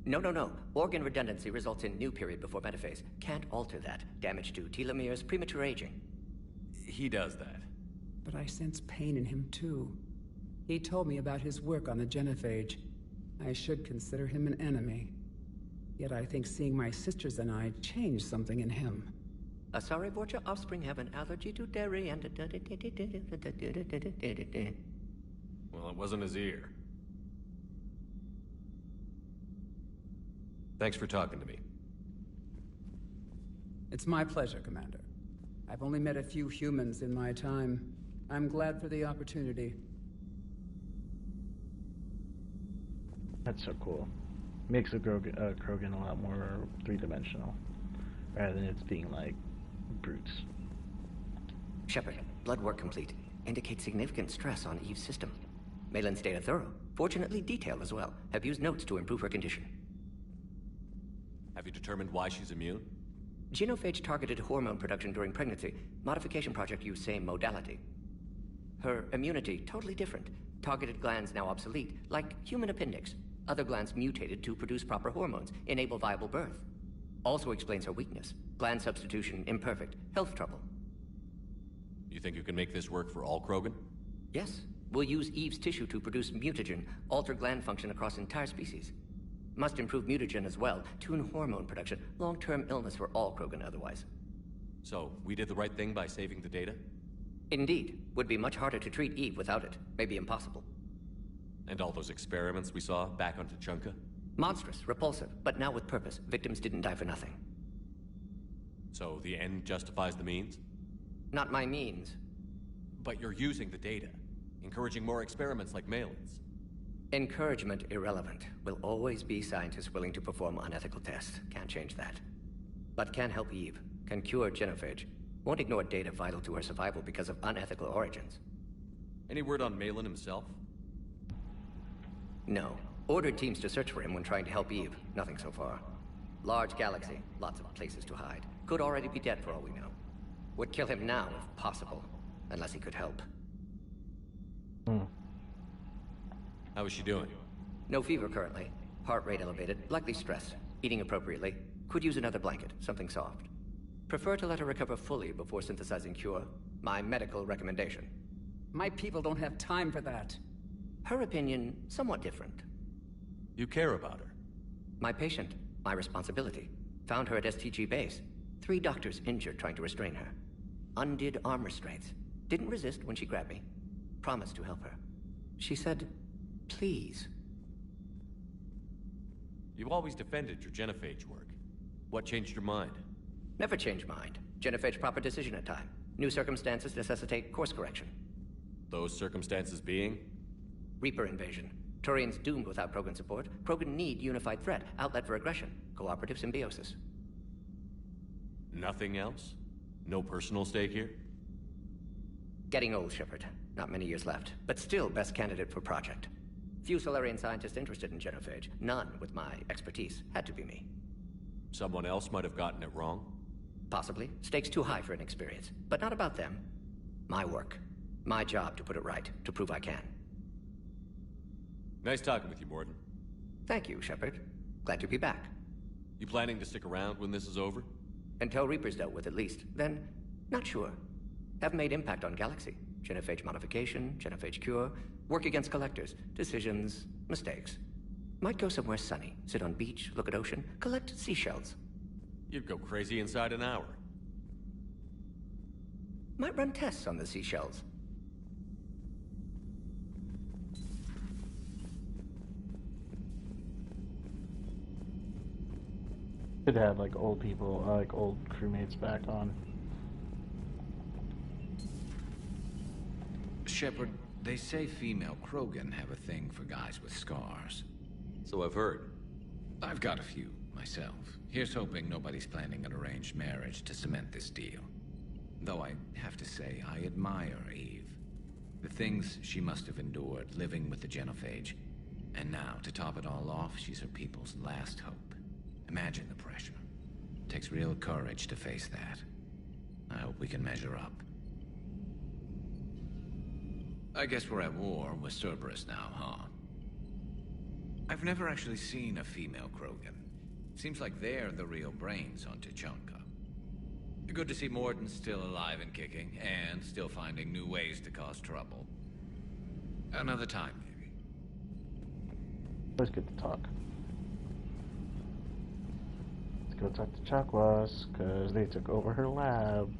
No. Organ redundancy results in new period before metaphase. Can't alter that. Damage to telomeres, premature aging. He does that. But I sense pain in him too. He told me about his work on the genophage. I should consider him an enemy. Yet I think seeing my sisters and I changed something in him. Sorry, Vorcha offspring have an allergy to dairy and... Well, it wasn't his ear. Thanks for talking to me. It's my pleasure, Commander. I've only met a few humans in my time. I'm glad for the opportunity. That's so cool. Makes a Krogan a lot more three-dimensional, rather than it's being like brutes. Shepard, blood work complete. Indicates significant stress on Eve's system. Malin's data thorough. Fortunately detailed as well. Have used notes to improve her condition. Have you determined why she's immune? Genophage targeted hormone production during pregnancy. Modification project used same modality. Her immunity totally different. Targeted glands now obsolete, like human appendix. Other glands mutated to produce proper hormones, enable viable birth. Also explains her weakness. Gland substitution imperfect. Health trouble. You think you can make this work for all Krogan? Yes. We'll use Eve's tissue to produce mutagen, alter gland function across entire species. Must improve mutagen as well, tune hormone production. Long-term illness for all Krogan otherwise. So, we did the right thing by saving the data? Indeed. Would be much harder to treat Eve without it. Maybe impossible. And all those experiments we saw back on Tuchanka? Monstrous, repulsive, but now with purpose. Victims didn't die for nothing. So the end justifies the means? Not my means. But you're using the data, encouraging more experiments like Malin's. Encouragement irrelevant. Will always be scientists willing to perform unethical tests. Can't change that. But can help Eve. Can cure genophage. Won't ignore data vital to her survival because of unethical origins. Any word on Malin himself? No. Ordered teams to search for him when trying to help Eve. Nothing so far. Large galaxy. Lots of places to hide. Could already be dead for all we know. Would kill him now if possible. Unless he could help. How is she doing? No fever currently. Heart rate elevated. Likely stress. Eating appropriately. Could use another blanket. Something soft. Prefer to let her recover fully before synthesizing cure. My medical recommendation. My people don't have time for that. Her opinion, somewhat different. You care about her? My patient. My responsibility. Found her at STG base. 3 doctors injured trying to restrain her. Undid arm restraints. Didn't resist when she grabbed me. Promised to help her. She said, please. You've always defended your genophage work. What changed your mind? Never change mind. Genophage proper decision at time. New circumstances necessitate course correction. Those circumstances being? Reaper invasion. Turians doomed without Krogan support. Krogan need unified threat. Outlet for aggression. Cooperative symbiosis. Nothing else? No personal stake here? Getting old, Shepard. Not many years left. But still best candidate for project. Few Solarian scientists interested in genophage. None with my expertise. Had to be me. Someone else might have gotten it wrong? Possibly. Stakes too high for inexperience. But not about them. My work. My job to put it right. To prove I can. Nice talking with you, Morden. Thank you, Shepard. Glad to be back. You planning to stick around when this is over? Until Reaper's dealt with, at least. Then, not sure. Have made impact on Galaxy. Genophage modification, genophage cure, work against collectors, decisions, mistakes. Might go somewhere sunny, sit on beach, look at ocean, collect seashells. You'd go crazy inside an hour. Might run tests on the seashells. Could have like old people, like old crewmates back on. Shepard, they say female Krogan have a thing for guys with scars. So I've heard. I've got a few, myself. Here's hoping nobody's planning an arranged marriage to cement this deal. Though I have to say, I admire Eve. The things she must have endured living with the Genophage. And now, to top it all off, she's her people's last hope. Imagine the pressure. It takes real courage to face that. I hope we can measure up. I guess we're at war with Cerberus now, huh? I've never actually seen a female Krogan. Seems like they're the real brains on Tuchanka. Good to see Morden's still alive and kicking, and still finding new ways to cause trouble. Another time, maybe. Always good to talk. Let's go talk to Chakwas, because they took over her lab.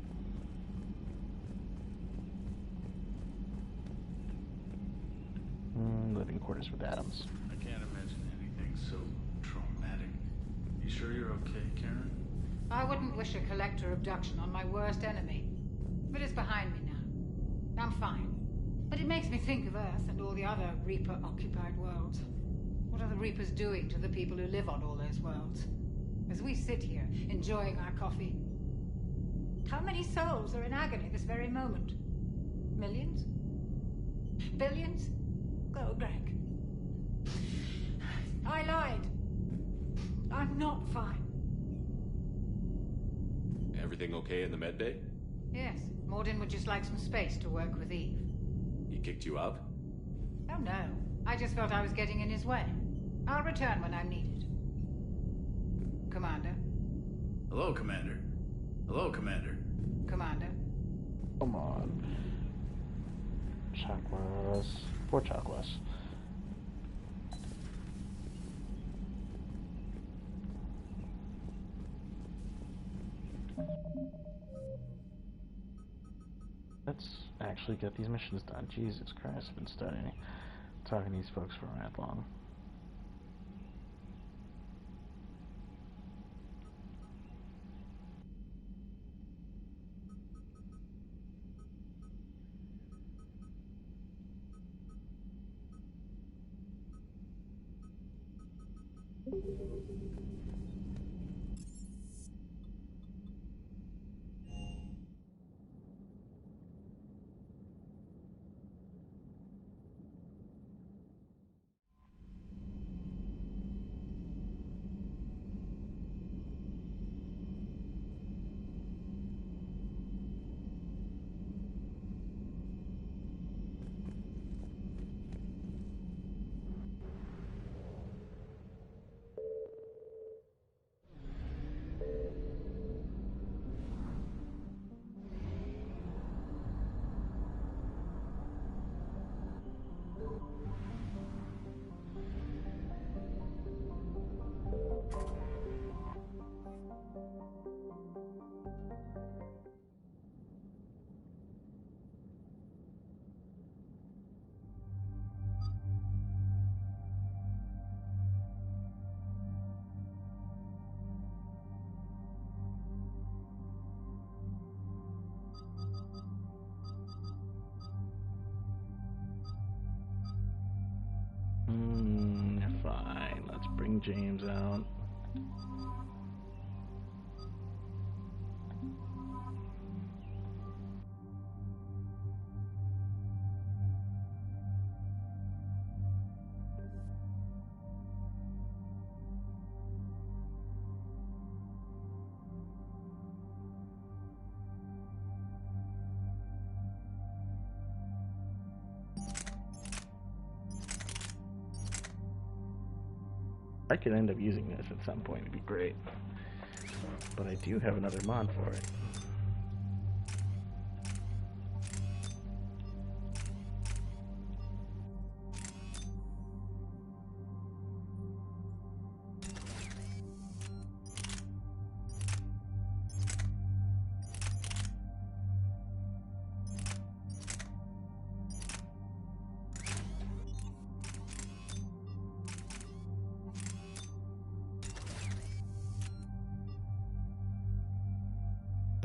Living quarters with Adams. I can't imagine anything so traumatic. You sure you're okay, Karen? I wouldn't wish a collector abduction on my worst enemy. But it's behind me now. I'm fine. But it makes me think of Earth and all the other Reaper-occupied worlds. What are the Reapers doing to the people who live on all those worlds? As we sit here, enjoying our coffee. How many souls are in agony this very moment? Millions? Billions? Oh, Greg. I lied. I'm not fine. Everything okay in the med bay? Yes, Morden would just like some space to work with Eve. He kicked you out? Oh no, I just felt I was getting in his way. I'll return when I'm needed. Commander? Hello, Commander. Hello, Commander. Commander? Come on. Chakwas. Poor Chakwas. Let's actually get these missions done. Jesus Christ, I've been talking to these folks for that long. Fine, let's bring James out. I could end up using this at some point, it'd be great. But I do have another mod for it.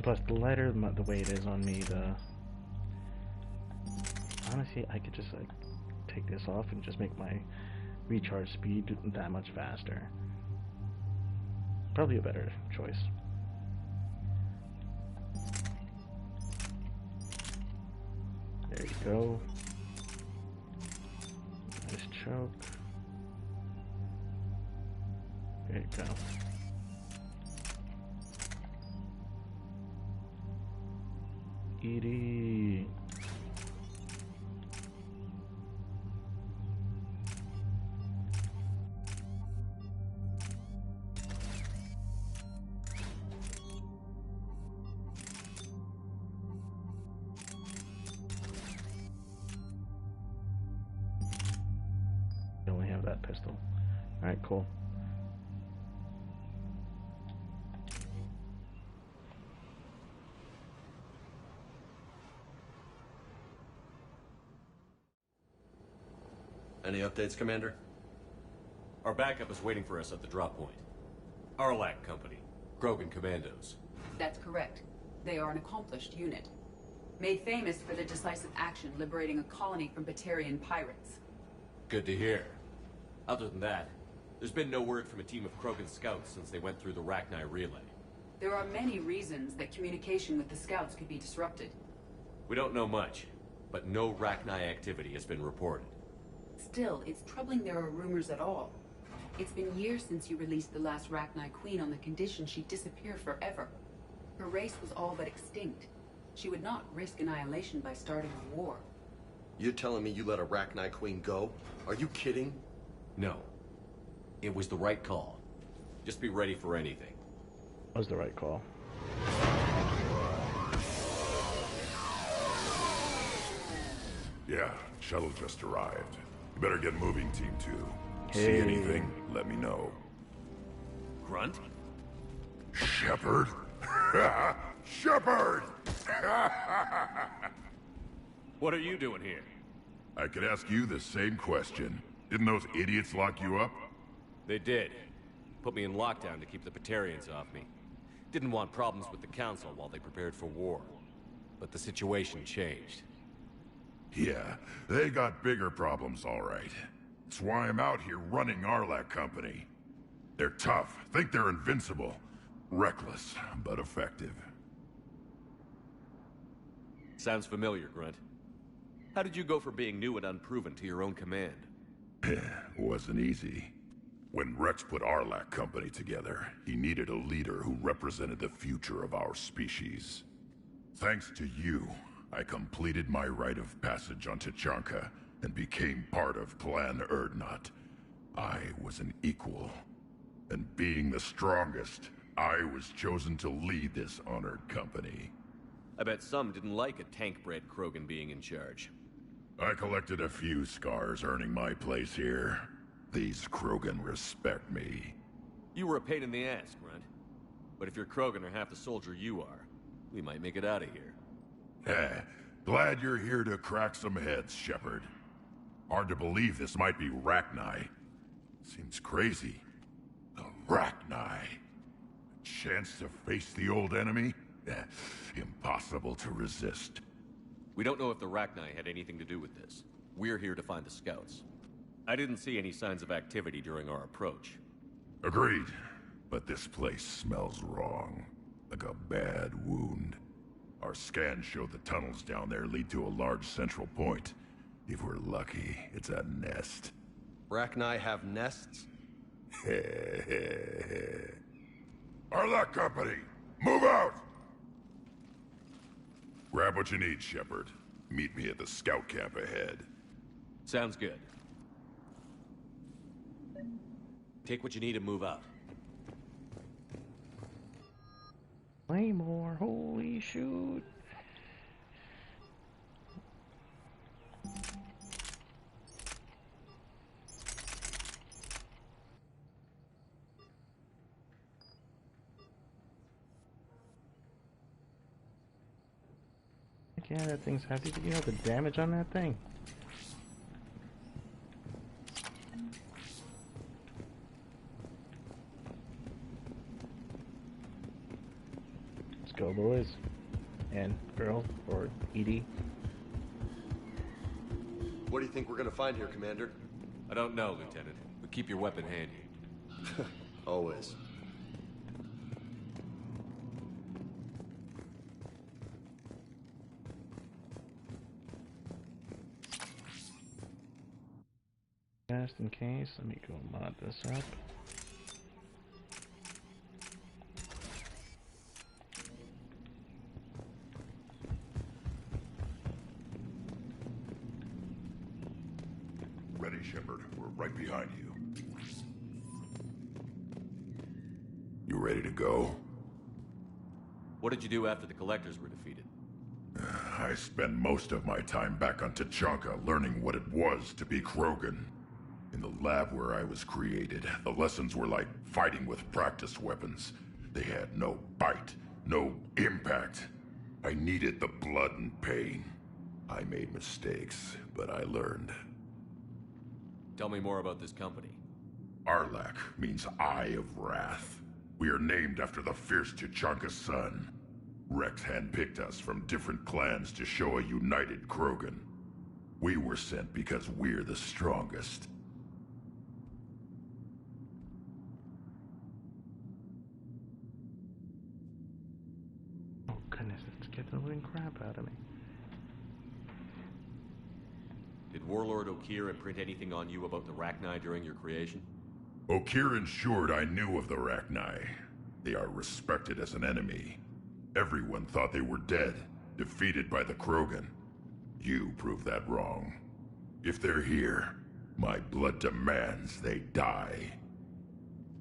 Plus, the lighter the weight is on me, Honestly, I could just like take this off and just make my recharge speed that much faster. Probably a better choice. There you go. Nice choke. There you go. Edie. You only have that pistol. Alright, cool. Any updates, Commander? Our backup is waiting for us at the drop point. Arlac Company, Krogan Commandos. That's correct. They are an accomplished unit. Made famous for their decisive action liberating a colony from Batarian pirates. Good to hear. Other than that, there's been no word from a team of Krogan scouts since they went through the Rachni relay. There are many reasons that communication with the scouts could be disrupted. We don't know much, but no Rachni activity has been reported. Still, it's troubling there are rumors at all. It's been years since you released the last Rachni Queen on the condition she'd disappear forever. Her race was all but extinct. She would not risk annihilation by starting a war. You're telling me you let a Rachni Queen go? Are you kidding? No. It was the right call. Just be ready for anything. Was the right call. Yeah, shuttle just arrived. You better get moving, Team 2. Hey. See anything, let me know. Grunt? Shepard? Shepard! What are you doing here? I could ask you the same question. Didn't those idiots lock you up? They did. Put me in lockdown to keep the Batarians off me. Didn't want problems with the Council while they prepared for war. But the situation changed. Yeah, they got bigger problems, all right. That's why I'm out here running Arlac Company. They're tough, think they're invincible. Reckless, but effective. Sounds familiar, Grunt. How did you go from being new and unproven to your own command? Wasn't easy. When Rex put Arlac Company together, he needed a leader who represented the future of our species. Thanks to you, I completed my rite of passage on Tachanka and became part of Clan Urdnot. I was an equal. And being the strongest, I was chosen to lead this honored company. I bet some didn't like a tank-bred Krogan being in charge. I collected a few scars earning my place here. These Krogan respect me. You were a pain in the ass, Grunt. But if your Krogan are half the soldier you are, we might make it out of here. Glad you're here to crack some heads, Shepard. Hard to believe this might be Rachni. Seems crazy. The Rachni. A chance to face the old enemy? Impossible to resist. We don't know if the Rachni had anything to do with this. We're here to find the scouts. I didn't see any signs of activity during our approach. Agreed. But this place smells wrong. Like a bad wound. Our scans show the tunnels down there lead to a large central point. If we're lucky, it's a nest. Rachni have nests? Arlac Company! Move out! Grab what you need, Shepard. Meet me at the scout camp ahead. Sounds good. Take what you need and move out. Claymore, holy shoot. Yeah, that thing's heavy. You know the damage on that thing? Let's go, boys. And girl, or Edie. What do you think we're gonna find here, Commander? I don't know, Lieutenant, but keep your weapon handy. Always. Just in case, let me go mod this up. Ready, Shepard. We're right behind you. You ready to go? What did you do after the Collectors were defeated? I spent most of my time back on Tachanka learning what it was to be Krogan. In the lab where I was created, the lessons were like fighting with practice weapons. They had no bite, no impact. I needed the blood and pain. I made mistakes, but I learned. Tell me more about this company. Arlak means Eye of Wrath. We are named after the fierce Tachanka sun. Rex handpicked us from different clans to show a united Krogan. We were sent because we're the strongest. Oh goodness, it's getting the living crap out of me. Did Warlord Okir imprint anything on you about the Rachni during your creation? Okir ensured I knew of the Rachni. They are respected as an enemy. Everyone thought they were dead, defeated by the Krogan. You proved that wrong. If they're here, my blood demands they die.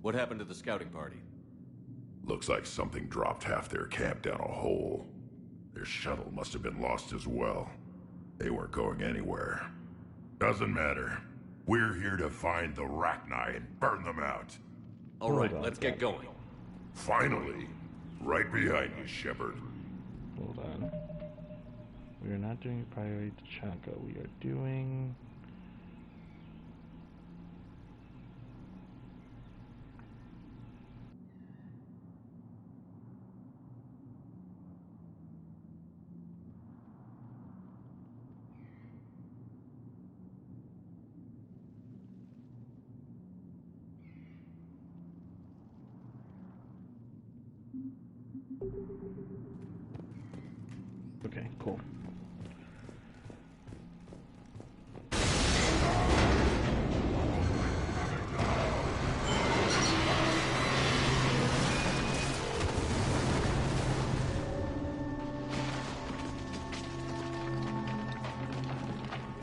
What happened to the scouting party? Looks like something dropped half their camp down a hole. Their shuttle must have been lost as well. They weren't going anywhere. Doesn't matter. We're here to find the Rachni and burn them out. All right, let's get going. Finally. Right behind you, Shepard. Hold on. We are not doing priority Tachanka. We are doing... Okay, cool.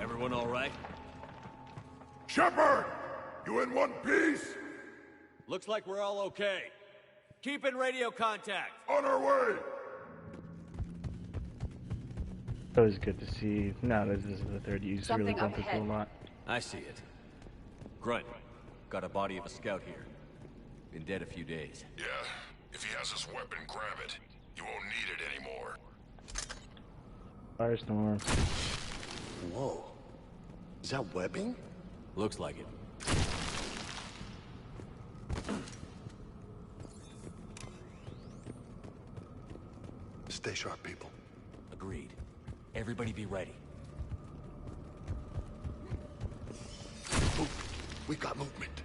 Everyone all right? Shepard! You in one piece? Looks like we're all okay. Keep in radio contact. On our way! Always good to see. Now this is the third use. Really bumped into a lot. I see it. Grunt, got a body of a scout here. Been dead a few days. Yeah. If he has his weapon, grab it. You won't need it anymore. Firestorm. Whoa. Is that webbing? Looks like it. Stay sharp, people. Agreed. Everybody be ready. We got movement.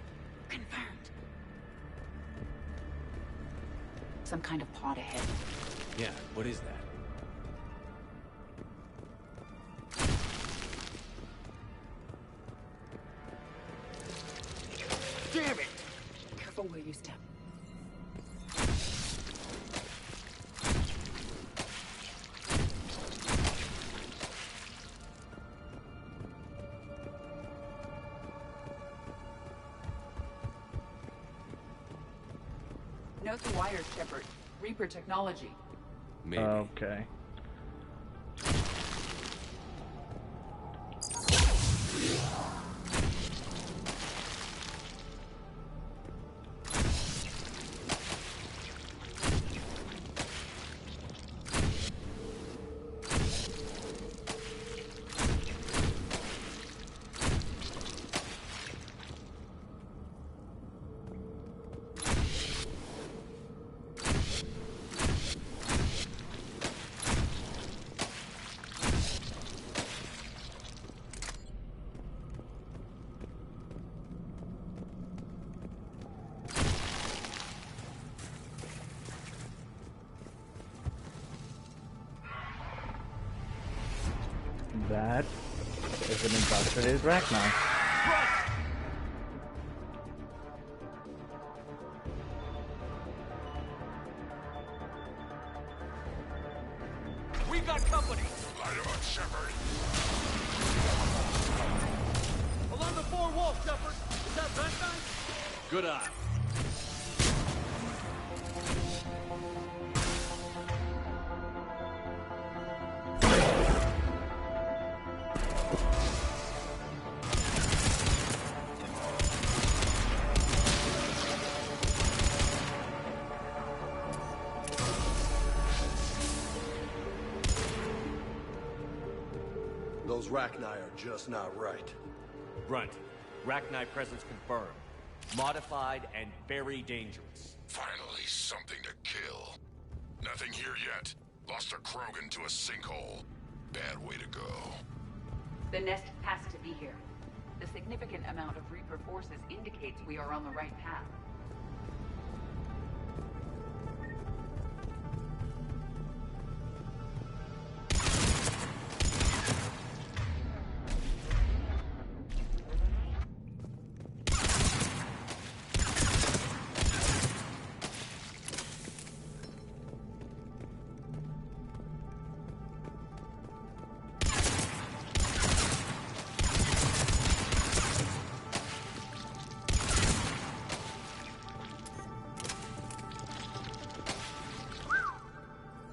Confirmed. Some kind of pod ahead. Yeah, what is that? Damn it! Careful where you step. Note the wires, Shepard. Reaper technology. Maybe. Okay. That is an indoctrinated Rachni. We got company! Light him up, Shepard! Along the four walls, Shepard! Is that Rachni? Good eye. Those Rachni are just not right. Grunt, Rachni presence confirmed. Modified and very dangerous. Finally, something to kill. Nothing here yet. Lost a Krogan to a sinkhole. Bad way to go. The nest has to be here. The significant amount of Reaper forces indicates we are on the right path.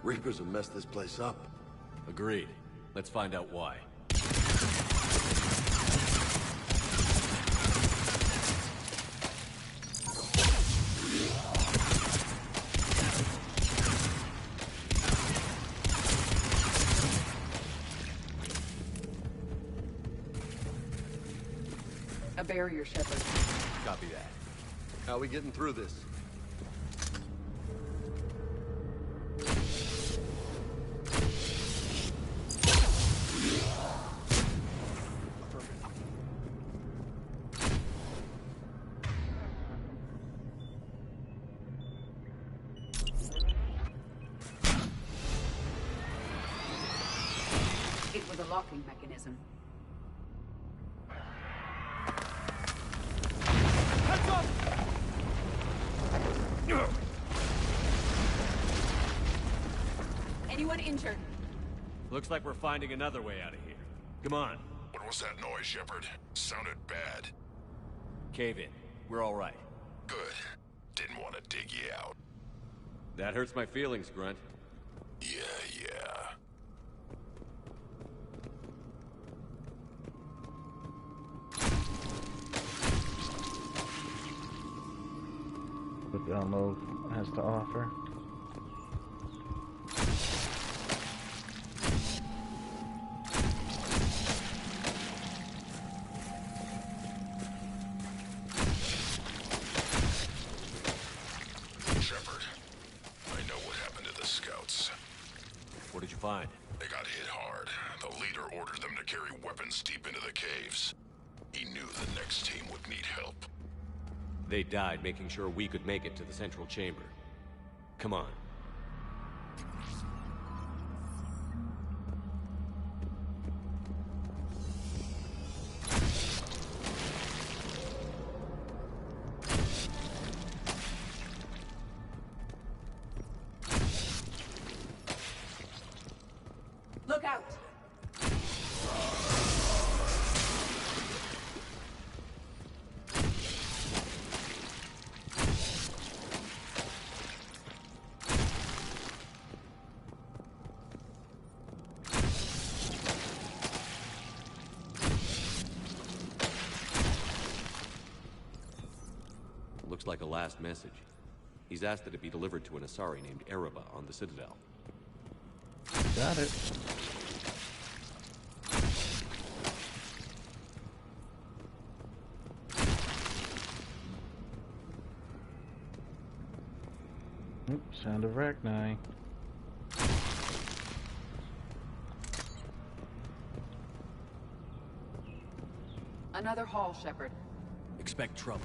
Reapers have messed this place up. Agreed. Let's find out why. A barrier, Shepard. Copy that. How we getting through this? It was a locking mechanism. Heads up! Anyone injured? Looks like we're finding another way out of here. Come on. What was that noise, Shepard? Sounded bad. Cave in. We're all right. Good. Didn't want to dig you out. That hurts my feelings, Grunt. Yeah. What the unload has to offer. Shepard, I know what happened to the scouts. What did you find? They got hit hard. The leader ordered them to carry weapons deep into the caves. He knew the next team would need help. They died making sure we could make it to the central chamber. Come on. Look out! Looks like a last message. He's asked that it be delivered to an Asari named Erebba on the Citadel. Got it. Oop, sound of Rachni. Another hall, Shepard. Expect trouble.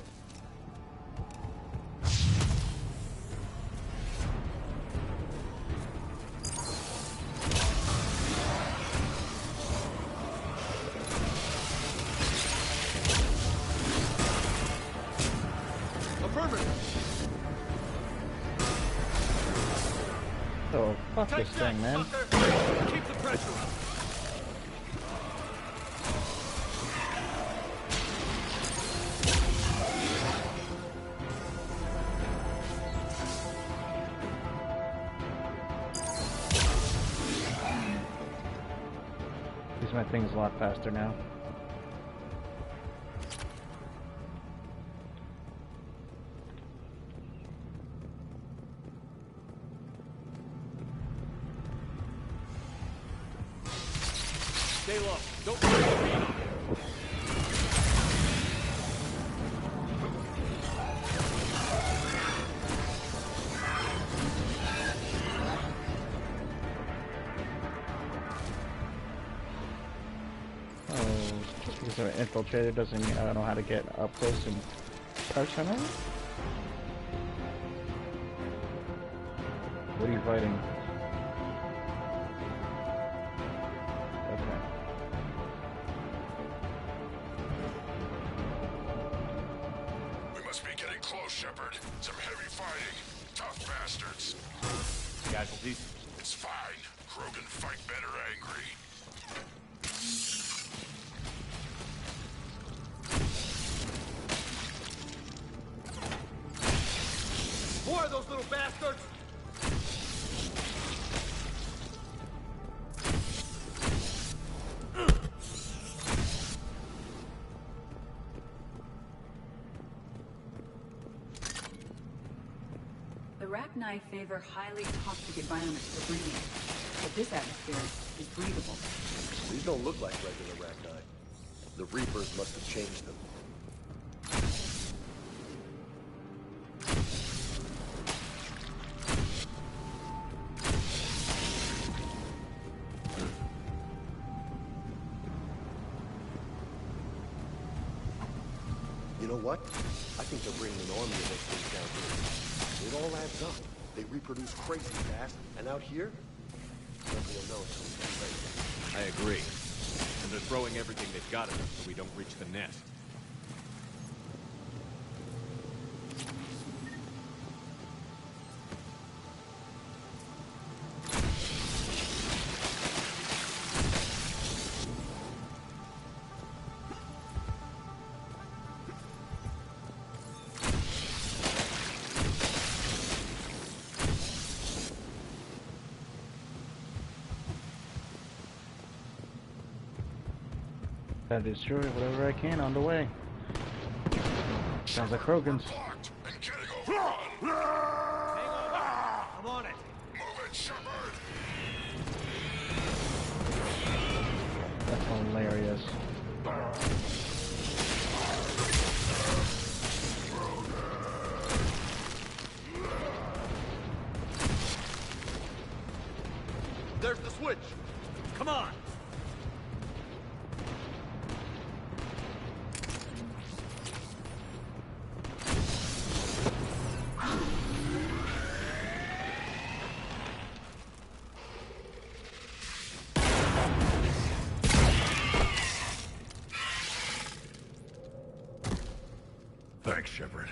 Fuck this thing, man. Keep the pressure up. These my things a lot faster now. Stay low. Don't break the beat on it. Oh, just because I'm an infiltrator doesn't mean I don't know how to get up close and personal. What are you fighting? We must be getting close, Shepard. Some heavy fighting. Tough bastards. Casualties? It's fine. Krogan fight better angry. More of those little bastards! The Rachni favor highly toxic environments for breeding, but this atmosphere is breathable. These don't look like regular Rachni. The Reapers must have changed them. You know what? I think they're bringing an army of those things down here. It all adds up. They reproduce crazy fast, and out here, nobody will know until it's too late. I agree. And they're throwing everything they've got at us so we don't reach the nest. Gotta destroy whatever I can on the way. Sounds like Krogan's. I'm on it. Move it, Shepard. That's hilarious. There's the switch. Come on. Thanks, Shepard.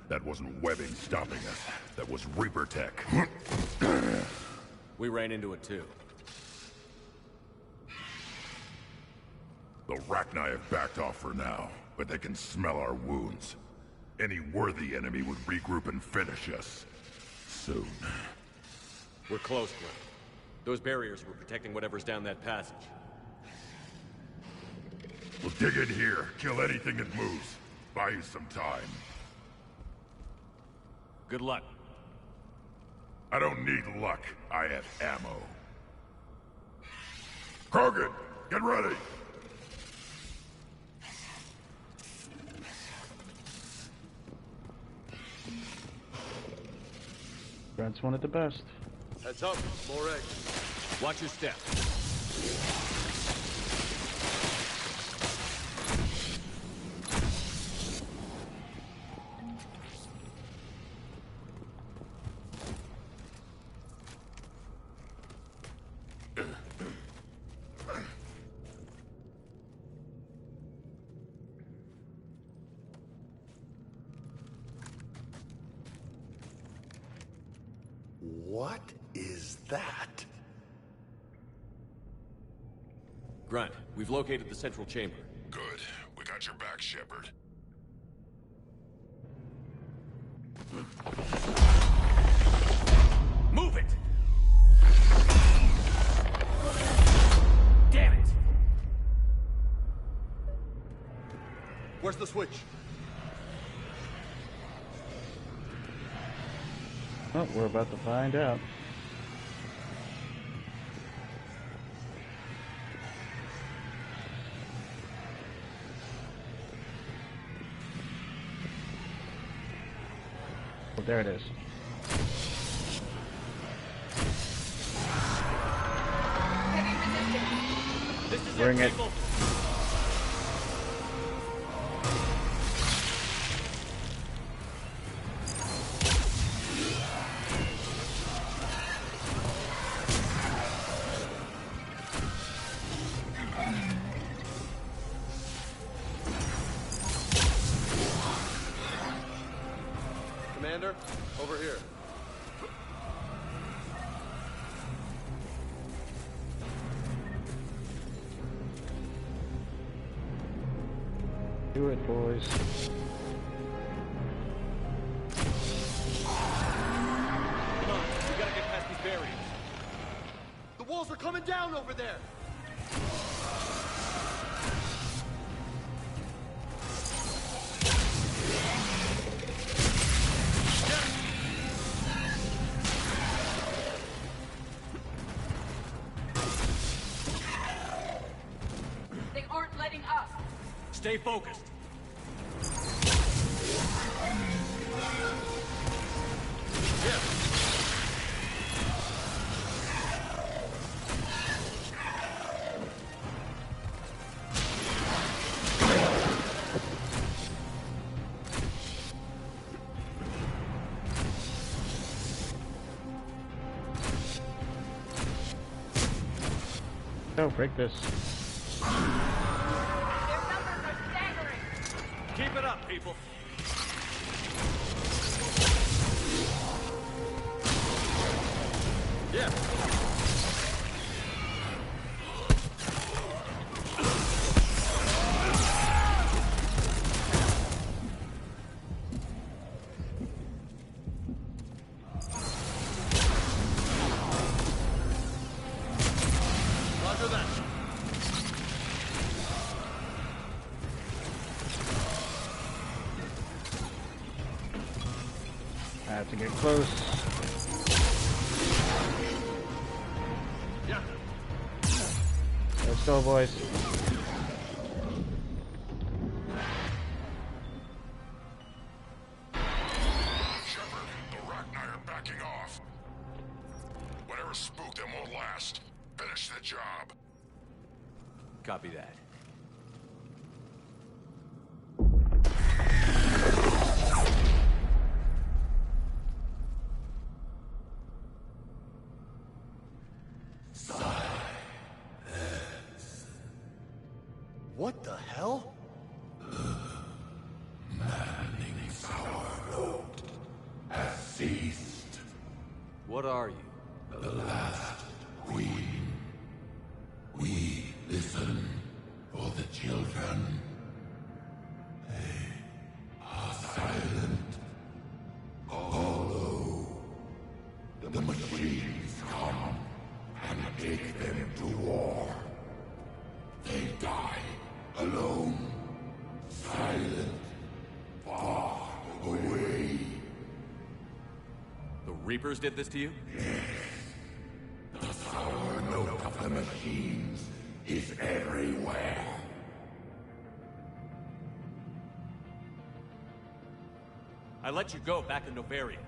That wasn't webbing stopping us. That was Reaper tech. We ran into it too. The Rachni have backed off for now, but they can smell our wounds. Any worthy enemy would regroup and finish us. Soon. We're close, Glenn. Those barriers were protecting whatever's down that passage. We'll dig in here, kill anything that moves. Buy you some time. Good luck. I don't need luck. I have ammo. Krogan, get ready! Brent's one of the best. Heads up, more eggs. Watch your step. What is that? Grunt, we've located the central chamber. Good. We got your back, Shepard. Move it! Damn it! Where's the switch? Oh, we're about to find out. Oh, there it is. Bring it. Commander, over here. Do it, boys. Come on, we gotta get past these barriers. The walls are coming down over there! They aren't letting us. Stay focused. Oh, break this. Keep it up, people. Yeah. Roger that. I have to get close. Yeah. Let's go, boys. Shepard, the Rachni are backing off. Whatever spooked them won't last. Finish the job. Copy that. What the hell? Manning's power road has ceased. What are you? The last queen. We listen for the children. They are silent, hollow. The machines come and take them to war. They die alone, silent, far away. The Reapers did this to you? Yes. The sour note of the machines is everywhere. I let you go back in Novaria.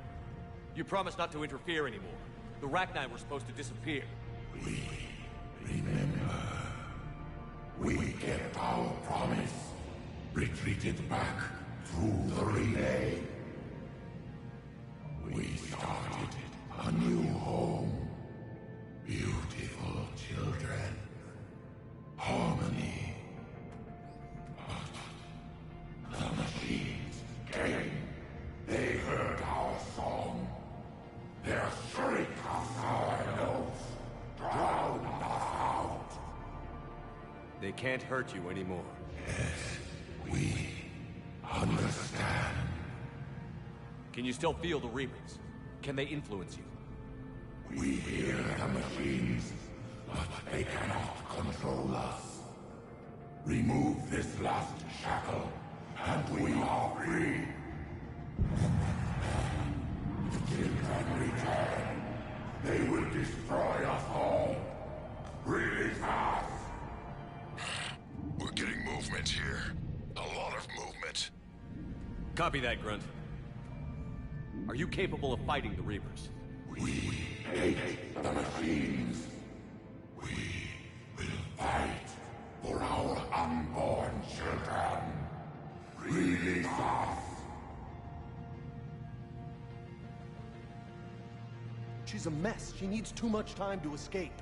You promised not to interfere anymore. The Rachni were supposed to disappear. We remember. We kept our promise. Retreated back through the relay. We started a new home. Beautiful children. Harmony. But the machines came. They heard our song. Their shriek of our note. They can't hurt you anymore. We understand. Can you still feel the Reapers? Can they influence you? We hear the machines, but they cannot control us. Remove this last shackle, and we are free. In return, they will destroy us all. Release us! We're getting movement here. A lot of movement. Copy that, Grunt. Are you capable of fighting the Reapers? We hate the machines. We will fight for our unborn children. Release us! She's a mess. She needs too much time to escape.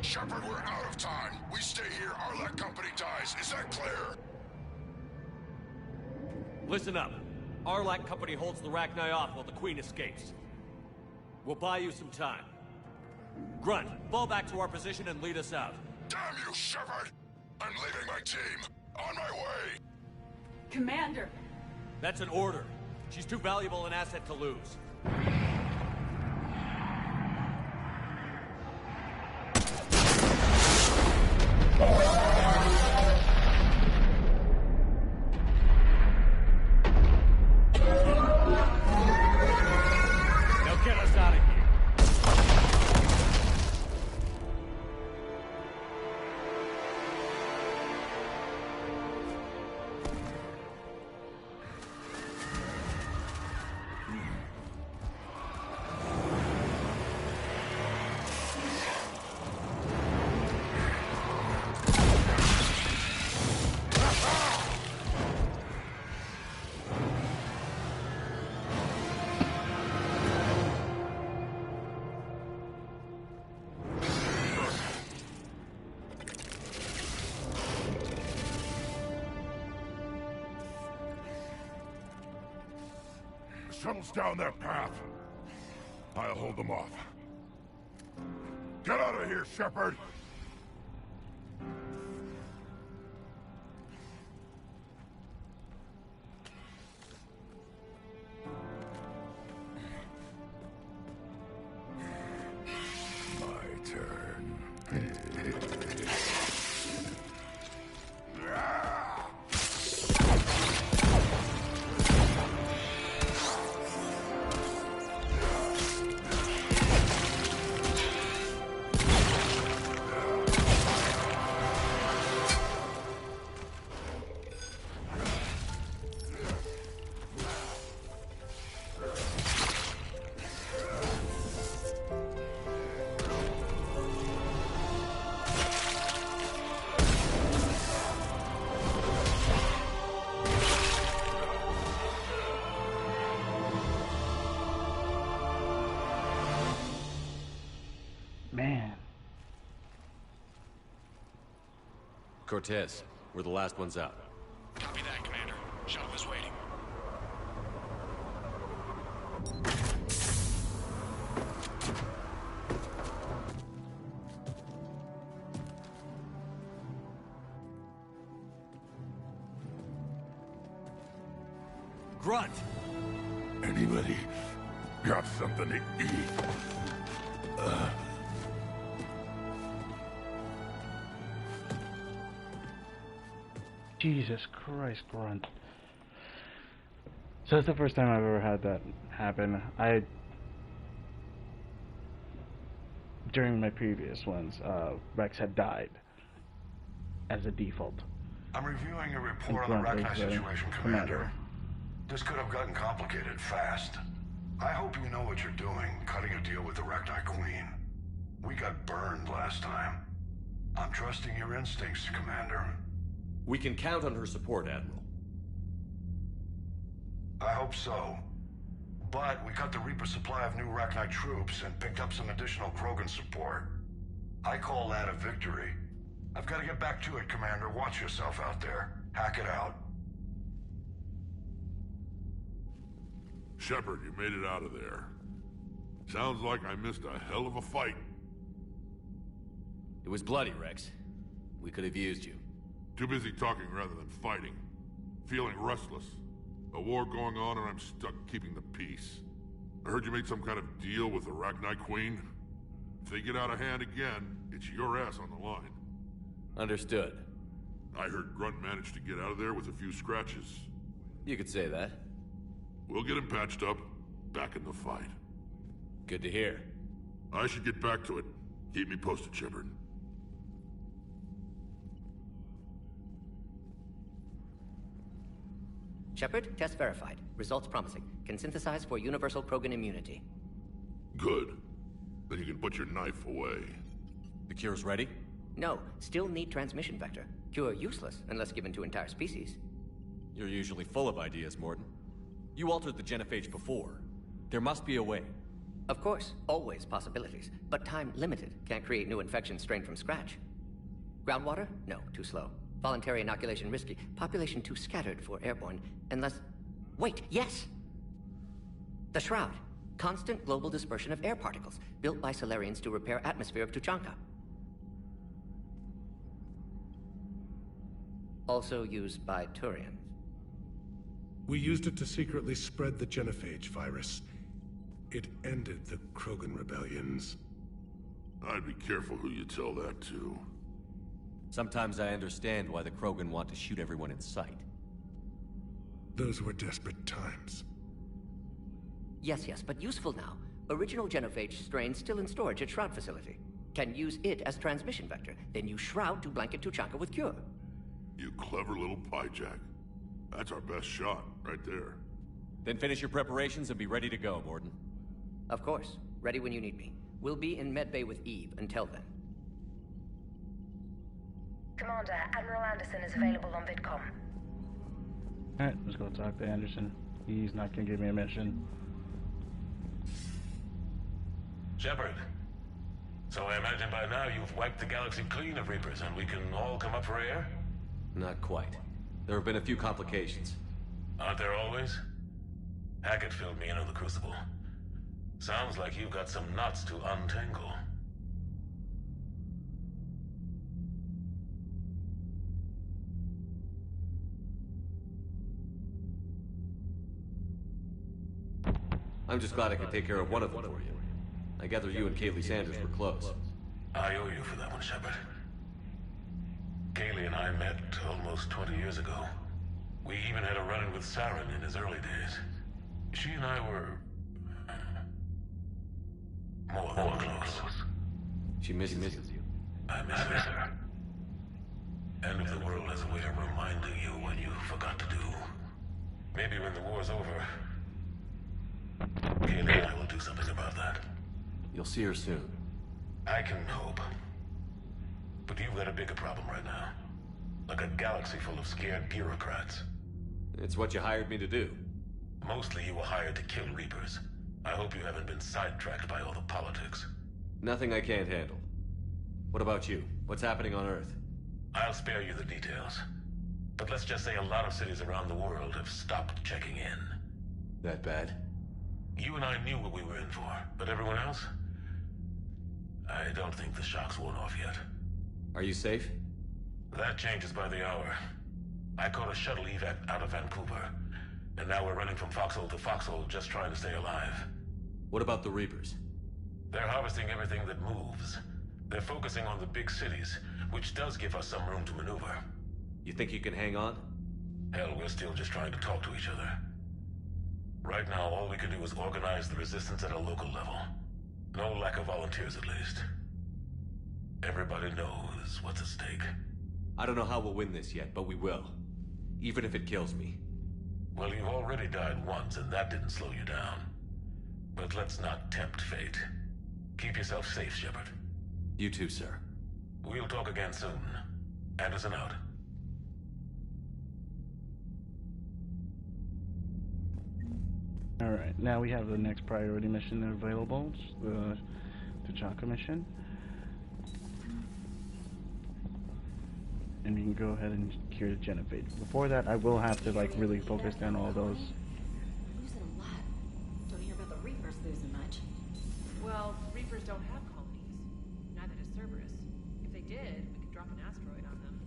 Shepard, we're out of time. We stay here, Arlec Company dies. Is that clear? Listen up. Arlec Company holds the Rachni off while the Queen escapes. We'll buy you some time. Grunt, fall back to our position and lead us out. Damn you, Shepard! I'm leaving my team. On my way! Commander! That's an order. She's too valuable an asset to lose. Now get us out of here. Shuttles down that path. I'll hold them off. Get out of here, Shepard! My turn. Man. Cortez, we're the last ones out. Copy that, Commander. Shuttle is waiting. Grunt! Anybody got something to eat? Jesus Christ, Grunt. So that's the first time I've ever had that happen. During my previous ones, Rex had died as a default. I'm reviewing a report on the Rachni situation, Commander. This could have gotten complicated fast. I hope you know what you're doing, cutting a deal with the Rachni Queen. We got burned last time. I'm trusting your instincts, Commander. We can count on her support, Admiral. I hope so. But we cut the Reaper supply of new Rachni troops and picked up some additional Krogan support. I call that a victory. I've got to get back to it, Commander. Watch yourself out there. Hack it out. Shepard, you made it out of there. Sounds like I missed a hell of a fight. It was bloody, Rex. We could have used you. Too busy talking rather than fighting. Feeling restless. A war going on and I'm stuck keeping the peace. I heard you made some kind of deal with the Arachnite Queen. If they get out of hand again, it's your ass on the line. Understood. I heard Grunt managed to get out of there with a few scratches. You could say that. We'll get him patched up, back in the fight. Good to hear. I should get back to it. Keep me posted, Shepard. Shepard, test verified. Results promising. Can synthesize for universal Krogan immunity. Good. Then you can put your knife away. The cure's ready? No, still need transmission vector. Cure useless unless given to entire species. You're usually full of ideas, Morton. You altered the genophage before. There must be a way. Of course, always possibilities, but time limited. Can't create new infections strained from scratch. Groundwater? No, too slow. Voluntary inoculation risky. Population too scattered for airborne, unless... Wait, yes! The Shroud. Constant global dispersion of air particles, built by Solarians to repair atmosphere of Tuchanka. Also used by Turians. We used it to secretly spread the genophage virus. It ended the Krogan rebellions. I'd be careful who you tell that to. Sometimes I understand why the Krogan want to shoot everyone in sight. Those were desperate times. Yes, but useful now. Original genophage strain still in storage at Shroud facility. Can use it as transmission vector, then use Shroud to blanket Tuchanka with cure. You clever little pyjack. That's our best shot, right there. Then finish your preparations and be ready to go, Morton. Of course. Ready when you need me. We'll be in medbay with Eve until then. Commander, Admiral Anderson is available on VidCom. Alright, let's go talk to Anderson. He's not gonna give me a mission. Shepard. So I imagine by now you've wiped the galaxy clean of Reapers and we can all come up for air? Not quite. There have been a few complications. Aren't there always? Hackett filled me in on the Crucible. Sounds like you've got some knots to untangle. I'm just glad I could take care of one of them for you. I gather you and Kaylee Sanders were close. I owe you for that one, Shepard. Kaylee and I met almost 20 years ago. We even had a run-in with Saren in his early days. She and I were... more than close. She misses you. I miss her. End of the world has a way of reminding you what you forgot to do. Maybe when the war's over, Kaylee and I will do something about that. You'll see her soon. I can hope. But you've got a bigger problem right now. Like a galaxy full of scared bureaucrats. It's what you hired me to do. Mostly you were hired to kill Reapers. I hope you haven't been sidetracked by all the politics. Nothing I can't handle. What about you? What's happening on Earth? I'll spare you the details. But let's just say a lot of cities around the world have stopped checking in. That bad? You and I knew what we were in for, but everyone else? I don't think the shock's worn off yet. Are you safe? That changes by the hour. I caught a shuttle evac out of Vancouver, and now we're running from foxhole to foxhole just trying to stay alive. What about the Reapers? They're harvesting everything that moves. They're focusing on the big cities, which does give us some room to maneuver. You think you can hang on? Hell, we're still just trying to talk to each other. Right now, all we can do is organize the resistance at a local level. No lack of volunteers, at least. Everybody knows what's at stake. I don't know how we'll win this yet, but we will. Even if it kills me. Well, you've already died once, and that didn't slow you down. But let's not tempt fate. Keep yourself safe, Shepard. You too, sir. We'll talk again soon. Anderson out. Alright, now we have the next priority mission available, the Tuchanka mission. And we can go ahead and cure the genophage. Before that, I will have to like really focus down all those. Losing a lot. Don't hear about the Reapers losing much. Well, Reapers don't have colonies. Neither does Cerberus. If they did, we could drop an asteroid on them.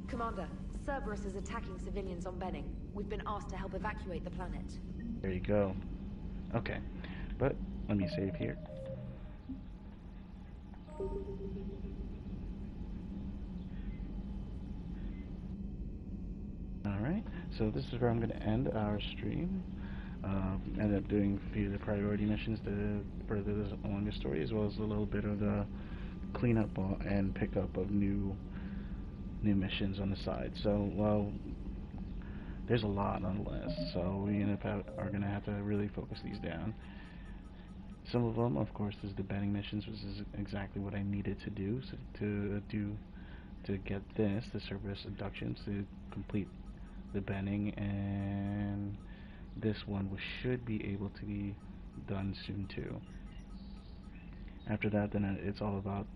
Commander, Cerberus is attacking civilians on Benning. We've been asked to help evacuate the planet. There you go. Okay, but let me save here. Alright, so this is where I'm going to end our stream. Ended up doing a few of the priority missions to further this along the story, as well as a little bit of the cleanup and pickup of new missions on the side. So, well, there's a lot on the list, so we are going to have to really focus these down. Some of them, of course, is the Benning missions, which is exactly what I needed to do to get the Cerberus abductions, to complete the Benning, and this one should be able to be done soon too. After that, then it's all about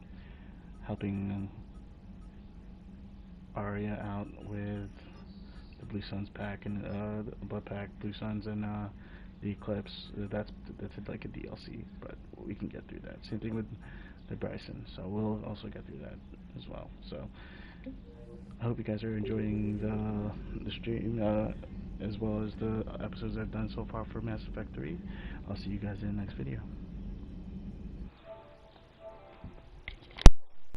helping Arya out with the Blue Suns pack and the Blood Pack, Blue Suns, and the Eclipse. That's like a DLC, but we can get through that. Same thing with the Bryson, so we'll also get through that as well. So I hope you guys are enjoying the stream, as well as the episodes I've done so far for Mass Effect 3. I'll see you guys in the next video.